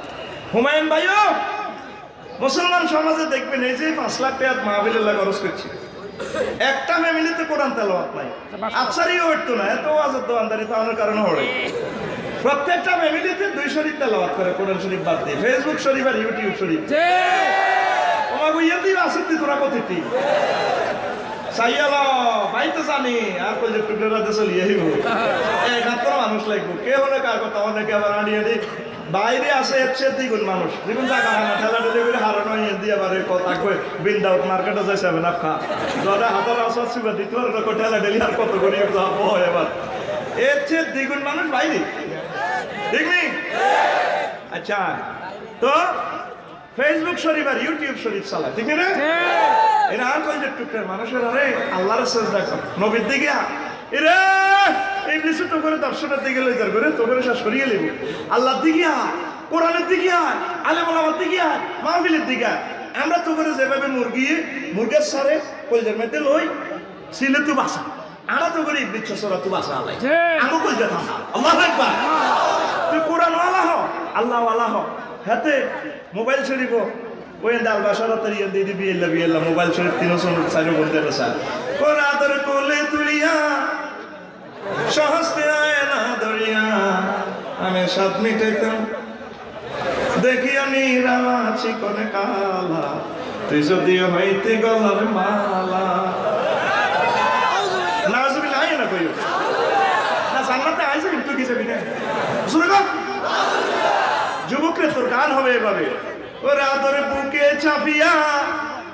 হুমায়ুন ভাইও মুসলমান সমাজে দেখবেন এই যে 5 লাখ টাকা মাহফিলের খরচ করছে, একটা ফ্যামিলিতে কোরআন তেলাওয়াত নাই। আফসারিও হইতো না, এত আজাদ দোয়ানদারি তো আমার কারণে হরে। প্রত্যেকটা ফ্যামিলিতে 2 শরীফ তেলাওয়াত করে কোরআন শরীফ বাদ দিয়ে, ফেসবুক শরীফ আর ইউটিউব শরীফ। তোমাকে ইয়ে দিবা আসতে তোরা কথিতি সাইয়ালো ভাই তো জানি আর কই যে টুকরা দেশে লিয়ে হইব একাত্তর মানুষ লাগবো কে হলে কার কথা অনেকে আবার আনিয়ে দি বাইরে আসে এসছে দ্বিগুণ মানুষ দ্বিগুণ টাকা হয় না ঠেলা ঠেলে করে হারানো ইয়ে দিয়ে আবার কথা কই বিন্দাউট মার্কেটে যাই সেভেন আপ খা যারা হাতার আসার সুবিধা দিতে পারে ঠেলা ঠেলি আর কত করে যাবো এবার এর চেয়ে দ্বিগুণ মানুষ বাইরে ঠিক নেই আচ্ছা তো ফেসবুক শরীফ আর ইউটিউব শরীফ চালায় ঠিক না এরা আর কই যে টুকটার মানুষের আরে আল্লাহর সাজদা কর নবীর দিকে এরে ইবলিস তো করে দর্শনের দিকে লই যার করে তো করে শেষ করিয়ে লিব আল্লাহর দিকে কোরআনের দিকে আলেম ওলামার দিকে মাহফিলের দিকে আমরা তো করে যেভাবে মুরগির সারে কলজার মধ্যে লই সিলে তো বাসা আমরা তো করে ইবলিস সরা তো বাসা আলাই আমো কই যা থামা আল্লাহু আকবার তুই কোরআন ওয়ালা হ আল্লাহ ওয়ালা হ হাতে মোবাইল শরীফ ওই দাল বাসারা তরিয়া দিয়ে দিবি বিয়েল্লা মোবাইল শরীফ 300 বলতে রসা কোন আদর কোলে তুলিয়া সহস্তে আয় না দরিয়া আমি সাত মিটাইতাম দেখি আমি রামাছি কোনে কালা তুই যদি হইতে গলার মালা নাজুবিল্লাহ আয় না কইও না জান্নাতে আইছে কিন্তু কি যাবি না শুনে গো যুবকরে তোর গান হবে এভাবে ওরা আদরে বুকে চাপিয়া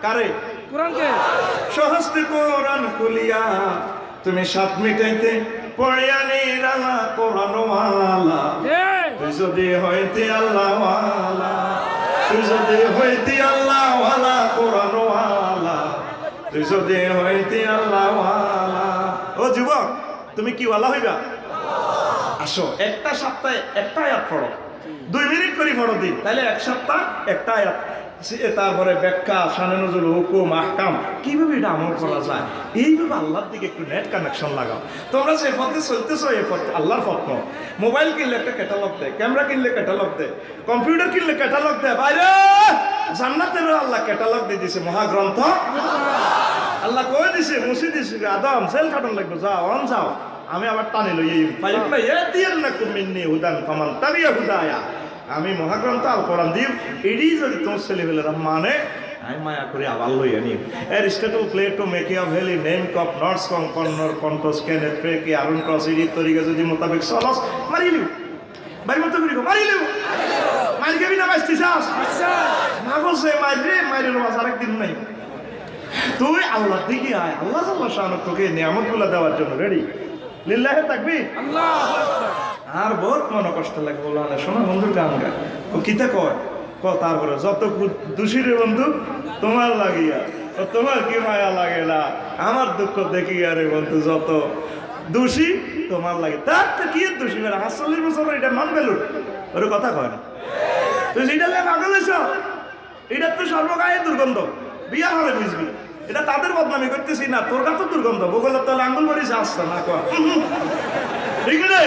কারে কোরআনকে সহস্তে কোরআন খুলিয়া তুমি সাত মিটাইতে পড়িয়া নিরালা কোরআন ওয়ালা তুই যদি হইতে আল্লাহ ওয়ালা তুই যদি হইতে আল্লাহ ওয়ালা কোরআন ওয়ালা তুই যদি হইতে আল্লাহ ওয়ালা ও যুবক তুমি কি ওয়ালা হইবা আসো একটা সপ্তাহে একটা আয়াত পড়ো 2 মিনিট করে পড়ো দিন তাহলে এক সপ্তাহ একটা আয়াত তারপরে ব্যাখ্যা শানে নজরুল হুকুম আহকাম কিভাবে এটা আমল করা যায় এইভাবে আল্লাহর দিকে একটু নেট কানেকশন লাগাও তোমরা যে পথে চলতেছো এই পথ আল্লাহর পথ নয় মোবাইল কিনলে একটা ক্যাটালগ দেয় ক্যামেরা কিনলে ক্যাটালগ দেয় কম্পিউটার কিনলে ক্যাটালগ দেয় বাইরে জান্নাতেরও আল্লাহ ক্যাটালগ দিয়ে দিছে মহাগ্রন্থ আল্লাহ কই দিছে মুছি দিছে আদম সেল কাটন লাগবে যাও অন যাও আমি আবার টানি লই এই পাইবা ইয়াতিয়ান নাকুম মিন্নি হুদান ফামান তাবিয়া হুদায়া আমি মহাগ্রন্থ আল কোরআন দিব এডি যদি তোমার ছেলেবেলেরা মানে আমি মায়া করে আবার লই আনি অ্যারিস্টটল প্লেটো মেকিয়াভেলি নেম কপ নর্স কং কর্নর কন্টস কেনেথ ফ্রেকি আরুন ক্রস এডি তরিকা যদি মোতাবেক চলস মারিলিও বাড়ি মতো করিব মারিলিও মারি খাবি না বাঁচতে চাস মাগছে মাইরে মাইরে রোজ আরেকদিন নাই তুই আল্লাহর দিকে আয় আল্লাহ আল্লাহ শাহান তোকে নিয়ামতগুলো দেওয়ার জন্য রেডি লিল্লাহে তাকবীর আল্লাহু আকবার আর বহুত মনে কষ্ট লাগে বলানে শোনা বন্ধুর গান গা ও কিতা কয় তারপরে যত দোষীরে বন্ধু তোমার লাগিয়া তোমার কি মায়া লাগে না আমার দুঃখ দেখি আরে বন্ধু যত দোষী তোমার লাগে তার তো কি দোষী বেড়া ৪৮ বছর এটা মান বেলুর ওর কথা কয় না তুই যেটা লাগে পাগল হয়েছ এটা তো সর্বগায়ে দুর্গন্ধ বিয়া হলে বুঝবি এটা তাদের বদনামি করতেছি না তোর কাছে দুর্গন্ধ বগলের তলে আঙ্গুল মরিস আসছে না কয় ঠিক আছে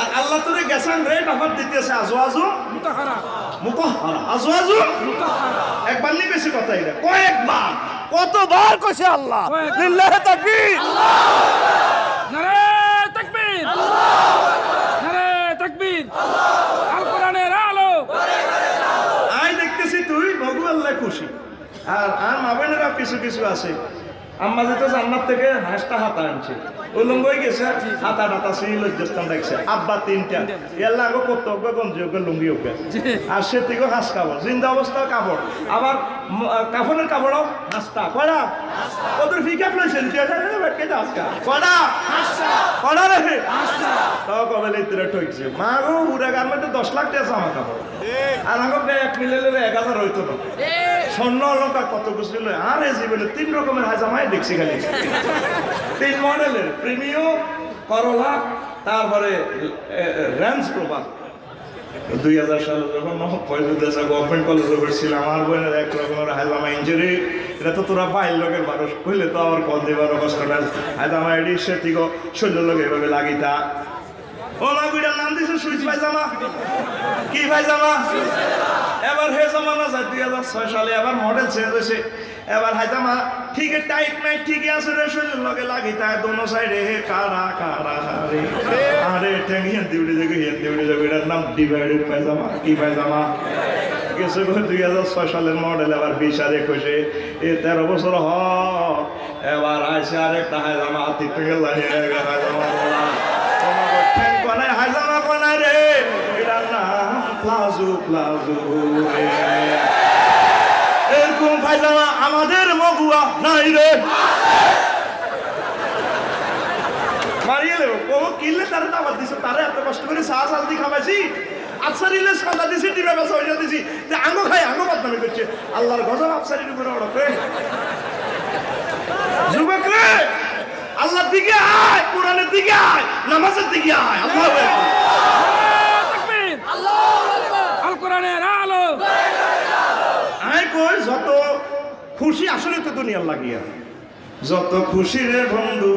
আর আল্লাহ তোরে গেছান রেট অফার দিতেছে আজওয়াজু মুতাহারা মুতাহহারা আজওয়াজু মুতাহারা একবার নি বেশি কথা এটা কয়েকবার কতবার কইছে আল্লাহ লিল্লাহি তাকবীর নারে তাকবীর নারে তাকবীর আল কোরআনের আলো আই দেখতেছি তুই মগু আল্লাহ খুশি আর মা বোনেরা কিছু কিছু আছে আম্মা যেটা জান্নাত থেকে হাঁসটা হাতা আনছে উলঙ্গ হয়ে গেছে হাতা টাতা সেই লজ্জাস্থান দেখছে আব্বা 3টা এল্লা আগো কর্তব্য গঞ্জি হোক লুঙ্গি হোক আর সে থেকে হাঁস কাপড় জিন্দা অবস্থার কাপড় আবার কাফনের কাপড়ও হাঁসটা কয়টা ওদের ফিকা ফ্লেছেন কয়টা কয়টা রে তাও কবে লেতরে ঠকছে মা গো উড়া গার মধ্যে 10 লাখ টাকা জামা কাপড় আর আগো এক মিলে 1000 হইতো না স্বর্ণ অলঙ্কার কত কিছু ছিল আর এই জীবনে 3 রকমের হাজামাই দেখছি খালি 3 মডেলের প্রিমিও করোলা তারপরে রেঞ্জ রোভার 2000 সালে যখন পয়সা গভর্নমেন্ট কলেজে পড়ছিলাম আমার বোনের এক রকমের হাজামা ইঞ্জুরি এটা তো তোরা বাইর লোকের মানুষ কইলে তো আবার কল দিবার কষ্ট না হাজামা এডি সে থেকে শরীর লোক এভাবে লাগিতা ও মা গুইটার নাম দিছে সুইচ পায়জামা। কি পায়জামা? এবার হে জামানা যায় 2006 সালে, এবার মডেল চেঞ্জ হয়েছে। এবার হাইজামা ঠিক টাইট নাই, ঠিকই আছে রে, শরীরের লগে লাগি তাই দোনো সাইডে হে কারা কারা রে আরে ঠ্যাং হিন্দি উড়ে যাবে, হিন্দি উড়ে যাবে। এটার নাম ডিভাইডেড পায়জামা। কি পায়জামা? কিছু 2006 সালের মডেল, এবার 20 আর 21 এ 13 বছর হ। এবার আইসে আরেকটা হাইজামা আতিত্য গেল হাইজামা ঠ্যাং কোনায় হাইজামা কোনায় রে, এটার নাম প্লাজো প্লাজো রে। এরকম পায়জামা আমাদের মগুয়া নাই রে। মারিয়ে লেও ও কিনলে তারে দাবাত দিছে, তারে এত কষ্ট করে চা চাল দি খাবাইছি, আফসারিলে সাদা দিছি, ডিমে বেসা হইয়া দিছি, তে আঙ্গো খাই আঙ্গো বদনামি করছে। আল্লাহর গজব আফসারির উপরে ওড়াতে। যুবক রে, আল্লাহর দিকে আয়, কোরআনের দিকে আয়, নামাজের দিকে আয়। আল্লাহু আকবার। তাকবীর, আল কোরআনের আলো। আয় কই যত খুশি আসলে তো দুনিয়ার লাগিয়া, যত খুশি রে বন্ধু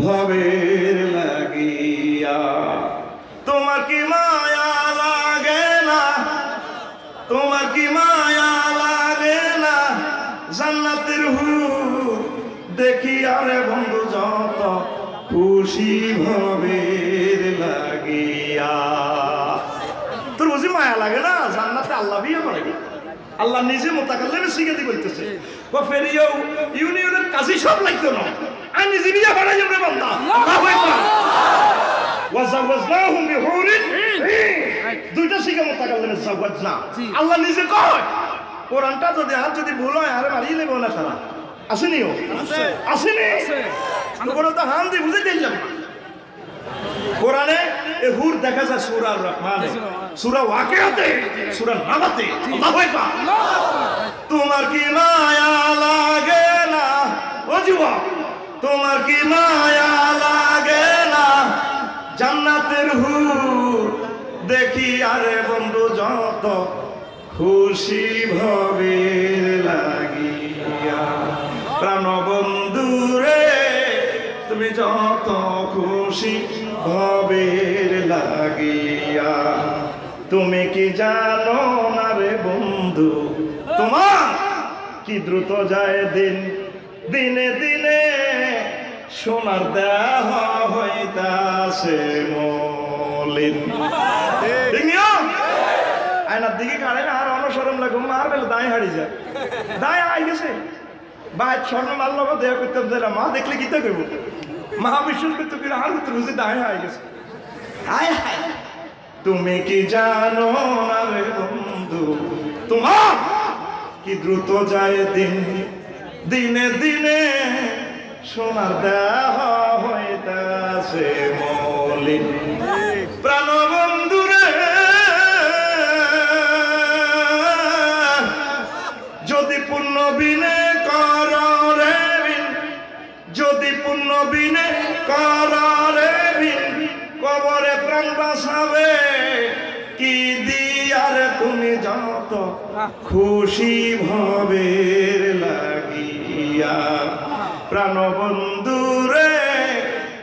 ভবের লাগিয়া। তোমার কি মায়া লাগে না, তোমার কি মায়া লাগে না, জান্নাতের হুর দেখি আরে বন্ধু যত খুশি ভবের লাগিয়া। তোর বুঝি মায়া লাগে না? জান্নাতে আল্লাহ বিয়ে করে, আল্লাহ নিজে মোতাকাল্লিমে শিখে দি বলতেছে ও ফেরিও ইউনিয়নের কাজী সব লাগতো না, আর নিজে বিয়ে বাড়াই যাবে বান্দা। আল্লাহু আকবার। ওয়াজাওয়াজনাহুম বিহুরিন দুইটা শিখে মোতাকাল্লিমে জাওয়াজনা। আল্লাহ নিজে কয়, কোরআনটা যদি ভুল হয় আরে মারিয়ে নেব না সারা। আসেনিও আসেনি কোরআন তো হাম দিয়ে বুঝে দিলাম। কোরআনে এ হুর দেখা যায় সূরা রহমানে, সূরা ওয়াকিয়াতে, সূরা নাবাতে। আল্লাহু আকবার। তোমার কি মায়া লাগে না ও যুবক, তোমার কি মায়া লাগে না, জান্নাতের হুর দেখি আরে বন্ধু যত খুশি ভবের লাগিয়া। প্রাণ বন্ধু রে, তুমি যত খুশি ভবের লাগিয়া। তুমি কি জানো না রে বন্ধু, তোমার কি দ্রুত যায় দিন, দিনে দিনে সোনার দেহ হইতাছে মলিন। আয়নার দিকে কাড়ে না আর অনুসরণ লাগে, মার বেলে দায় হারিয়ে যায়, দায় আই গেছে। ভাই স্বর্ণ মাল লোক দেয়া করতাম যে মা দেখলে গীতা করবো, মা বিশ্বাস করতে গেলে আর করতে বুঝে দায় হয়ে গেছে। হায় হায়, তুমি কি জানো না রে বন্ধু, তোমার কি দ্রুত যায় দিন, দিনে দিনে সোনার দেহ হইতাছে মলিন। প্রাণ বন্ধু রে, যদি পুণ্য বিনে কর রে বিন, যদি পুণ্য বিনে কর রে বিন, কবরে প্রাণ বাঁচাবে কি দিয়ারে তুমি যত খুশি ভবের লাগিয়া। প্রাণ বন্ধু রে,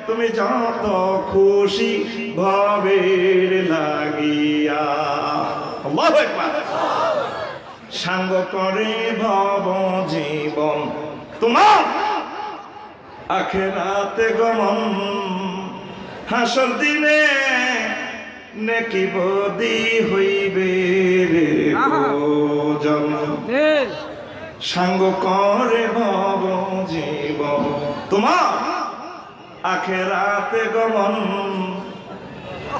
তুমি যত খুশি ভবের লাগিয়া। আল্লাহু আকবার। সাঙ্গ করে ভব জীবন তোমার আখেরাতে গমন, হাসর দিনে নেকি বদি হইবে রে ভোজন। সাঙ্গ করে ভব জীবন তোমার আখেরাতে গমন,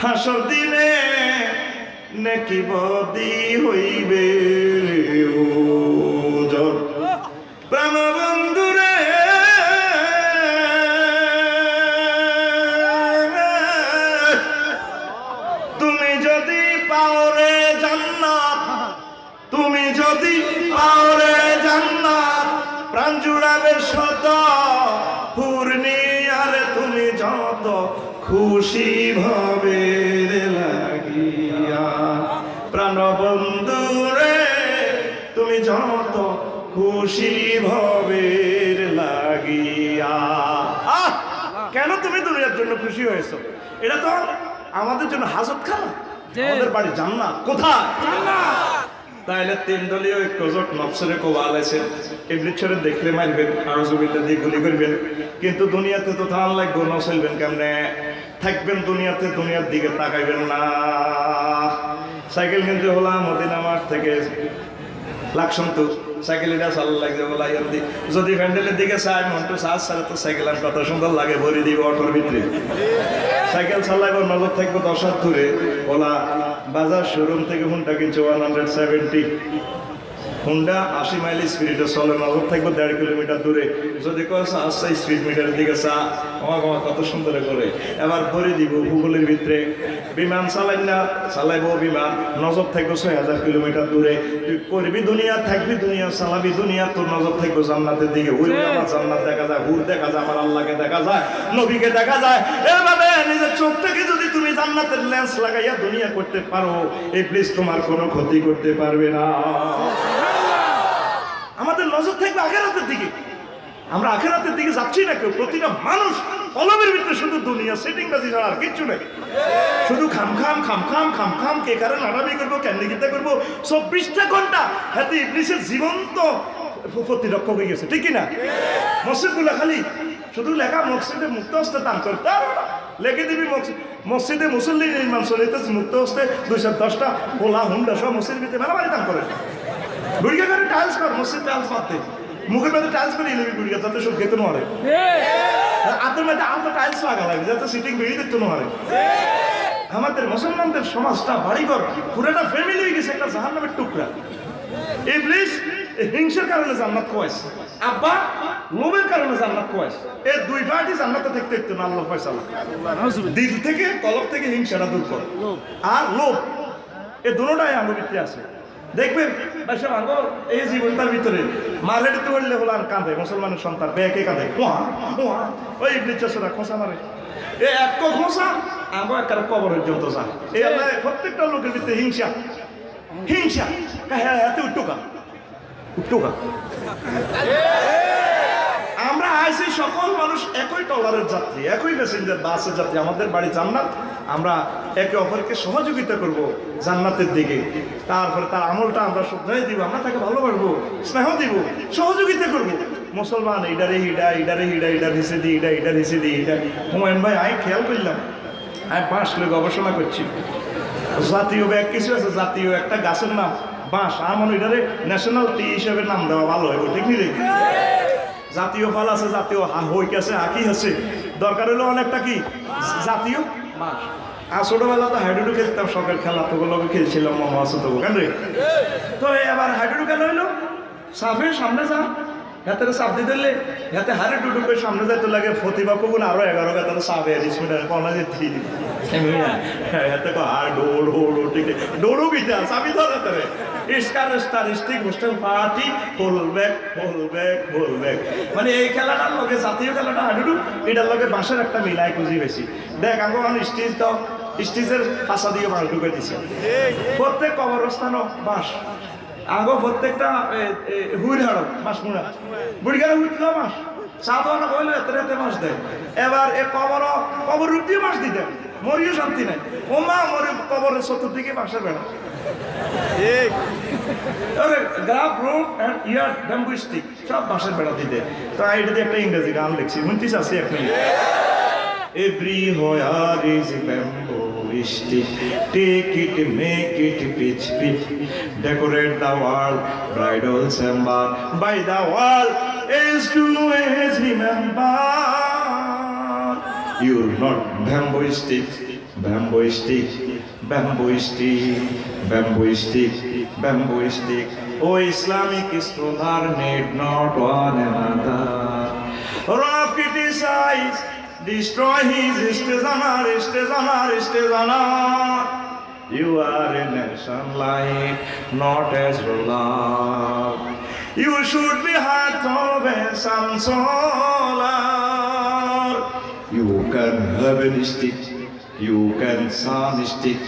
হাসর দিনে নেকি বদি হইবে রে ওজন। প্রেম বন্ধু রে, তুমি যদি পাও রে জান্নাত, তুমি যদি পাও রে জান্নাত, প্রাণ জুড়াবে শত পূর্ণিয়ার তুমি যত খুশি ভবের লাগিয়া। প্রাণ বন্ধু রে, তুমি যত খুশি ভবের লাগিয়া। কেন তুমি দুনিয়ার জন্য খুশি হয়েছো? এটা তো আমাদের জন্য হাজতখানা, জি। আমাদের বাড়ি জান্নাত কোথায়? জান্নাত। তাইলে 3 দলীয় ঐক্যজোট নফসরে কোবাল আছে, ইবলিসরে দেখলে মারবেন, আউযুবিল্লাহ দিয়ে গুলি করবেন, কিন্তু দুনিয়াতে তো থান লাগবে না, চলবেন কেমনে? থাকবেন দুনিয়াতে, দুনিয়ার দিকে তাকাইবেন না। সাইকেল কিনতে হলাম মদিনা মাঠ থেকে, লাকসম তো সাইকেল এটা চাল লাগছে বলা, যদি প্যান্ডেলের দিকে চাই মন্টু চার্জ ছাড়া তো সাইকেল আর কত সুন্দর লাগে, ভরি দিব অটোর ভিতরে। সাইকেল চালাইব, নজর থাকবো 10 হাত দূরে। ওলা বাজার শোরুম থেকে হুন্ডা কিনছে 170, হুন্ডা 80 মাইল স্পিডে চলে, নজর থাকবো 1.5 কিলোমিটার দূরে। যদি কেউ আস্তে স্পিড মিটারের দিকে চা, আমার কত সুন্দর করে এবার ভরে দিব ভূগোলের ভিতরে। বিমান চালাই না, চালাইব বিমান, নজর থাকবো 6000 কিলোমিটার দূরে। তুই করবি দুনিয়া, থাকবি দুনিয়া, চালাবি দুনিয়া, তোর নজর থাকবো জান্নাতের দিকে। ওই আমার জান্নাত দেখা যায়, হুর দেখা যায়, আমার আল্লাহকে দেখা যায়, নবীকে দেখা যায়। এভাবে নিজের চোখ থেকে যদি তুমি জান্নাতের লেন্স লাগাইয়া দুনিয়া করতে পারো, এই প্লিজ তোমার কোনো ক্ষতি করতে পারবে না। আমাদের নজর থাকবে আখিরাতের দিকে। আমরা আখিরাতের দিকে যাচ্ছি না কেউ। প্রতিটা মানুষ কলমের ভিতরে শুধু দুনিয়া সেটিং বাজি ছাড়া আর কিচ্ছু নেই। শুধু খাম কে কারণ আরামি করবো, ক্যান্ডিগিতা করবো, 24টা ঘন্টা হাতে ইবলিসের জীবন্ত প্রতিরক্ষক হয়ে গেছে, ঠিক কিনা? মসজিদগুলো খালি শুধু লেখা মসজিদে মুক্ত হস্তে দান করতে, আর লেখে দিবি মসজিদে মুসল্লি নির্মাণ চলিতেছে মুক্ত হস্তে 210টা ওলা হুন্ডা সব মসজিদের ভিতরে মেলামারি দান করে। গুড়িয়া করে টাইলস কর, মসজিদ টাইলস মারতে, মুখের মধ্যে টাইলস করে নিবি গুড়িয়া, যাতে সব খেতে নড়ে। হাতের মধ্যে আলতো টাইলস লাগা লাগবে, যাতে সিটিং বেরিয়ে দিতে নড়ে। আমাদের মুসলমানদের সমাজটা, বাড়িঘর, পুরোটা ফ্যামিলি হয়ে গেছে একটা জাহান্নামের টুকরা। ইবলিস হিংসার কারণে জান্নাত খোয়াইছে, আব্বা লোভের কারণে জান্নাত খোয়াইছে। এই দুই পার্টি জান্নাতে থাকতে একটু না, আল্লাহ ফয়সালা। দিল থেকে, কলব থেকে হিংসাটা দূর কর, আর লোভ, এই দুটোটাই আঙ্গ ভিতরে আছে। দেখবেন সব আঙ্গ এই জীবনটার ভিতরে মারেডিতে বললে হলো আর কাঁদে, মুসলমানের সন্তান বেঁকে কাঁদে, ওই ইবলিস চষরা খোঁচা মারে, এই এক খোঁচা আঙ্গ একটা কবর পর্যন্ত যা। এই আল্লাহ প্রত্যেকটা লোকের ভিতরে হিংসা, হিংসা হাতে উঠুকা। আমরা আইসি সকল মানুষ একই টলারের যাত্রী, একই প্যাসেঞ্জার বাসের যাত্রী। আমাদের বাড়ি জান্নাত, আমরা একে অপরকে সহযোগিতা করব জান্নাতের দিকে। তারপরে তার আমলটা আমরা শ্রদ্ধায় দিব, আমরা তাকে ভালোবাসবো, স্নেহ দিব, সহযোগিতা করব। মুসলমান ইডারে হিডা, ইডারে হিডা, ইডার হিসে দিই, ইডার হিসে দিই, ইডা। হুমায়ুন ভাই আমি খেয়াল করলাম, আমি বাঁশ নিয়ে গবেষণা করছি। জাতীয় ব্যাগ কিছু আছে, জাতীয় একটা গাছের নাম বাঁশ, আমার এটারে ন্যাশনাল টি হিসেবে নাম দেওয়া ভালো হবে, ঠিক নি? জাতীয় ফল আছে, জাতীয় হইক আছে, আঁকি আছে, দরকার হলো অনেকটা কি জাতীয় বাঁশ। আর ছোটবেলা তো হাইডুডু খেলতাম, শখের খেলা তোগুলো খেলছিলাম, মামা আছে তো কেন রে? তো এবার হাইডুডু খেলা হইলো, সাফের সামনে যা, হাতে চাপ দিতে দিলে হাতে হারে টুটু করে সামনে যাইতে লাগে। প্রতিভা কবুন আরো 11 হাতে চাপে ডিসমিটার কনা যেতে হাতে আর দৌড় ঠিক দৌড়ো গিটা চাবি ধরে তারে ইস্কার স্টার স্টিক হোস্টেল পার্টি হোল ব্যাক মানে এই খেলাটার লগে জাতীয় খেলাটা হাডুডু, এটার লগে বাঁশের একটা মিলাই খুঁজি বেশি। দেখ এখন স্টেজ দাও, স্টেজের পাশা দিয়ে বাঁশ ঢুকে দিছে, প্রত্যেক কবরস্থানও বাঁশ। আগো প্রত্যেকটা হুইর হাড়ো মাছ মুড়া বুড়ি গেলে হুইল মাছ সাত আনা কইলে এত রাতে মাছ দেয়। এবার এ কবর রূপ দিয়ে মাছ দিতে মরিও শান্তি নাই। ও মা মরে কবরের চতুর্দিকে মাছের বেড়া, গ্রাফ রুট অ্যান্ড ইয়ার ব্যাম্বু স্টিক সব বাঁশের বেড়া দিতে। তো এটা দিয়ে একটা ইংরেজি গান লিখছি, শুনতিস আছে এক minute. Everywhere is a bamboo stick. Take it, make it pitch. Decorate the wall, bridal chamber. By the wall is to always remember. You're not bamboo stick. Oh, Islamic scholars need not one another. Or criticize, destroy his station. You are a nation light, not as ruler. You should be heart of a solar. You can have a stick, you can sun stick,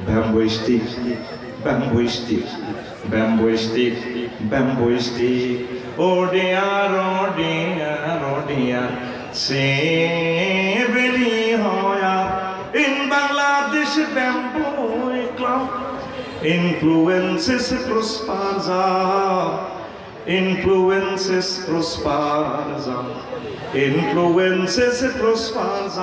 bamboo stick. Oh dear, say beli hoya in Bangladesh. Spanish bamboo club influences prospers, influences prospers, influences prospers.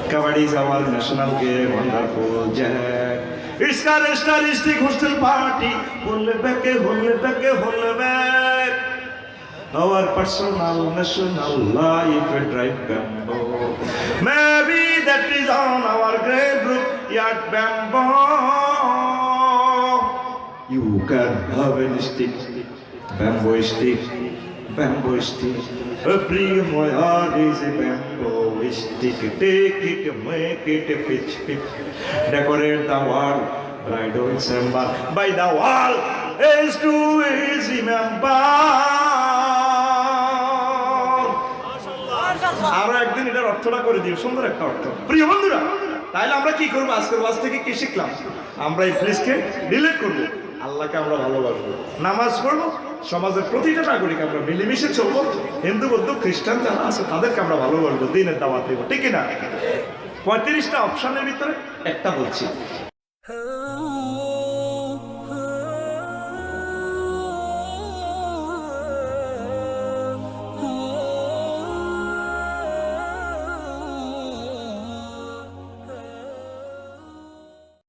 Kabaddi is our national game, wonderful Jack. It's characteristic hostel party. Hold back, hold back. Our personal national life drive bamboo. Maybe that is on our great group yard bamboo. You can have a stick, bamboo stick, bamboo stick. Everywhere is a bamboo stick. Take it, make it a pitch. Decorate the wall, bridal symbol by the wall. Is to easy member. আরো একদিন এটার অর্থটা করে দিও, সুন্দর একটা অর্থ। প্রিয় বন্ধুরা, তাইলে আমরা কি করবো আজকের ওয়াজ থেকে কি শিখলাম? আমরা এই প্লেসকে ডিলিট করবো, আল্লাহকে আমরা ভালোবাসবো, নামাজ পড়বো, সমাজের প্রতিটা নাগরিক আমরা মিলেমিশে চলবো, হিন্দু বৌদ্ধ খ্রিস্টান যারা আছে তাদেরকে আমরা ভালোবাসবো, দিনের দাওয়াত দেবো, ঠিক না? 35টা অপশনের ভিতরে একটা বলছি।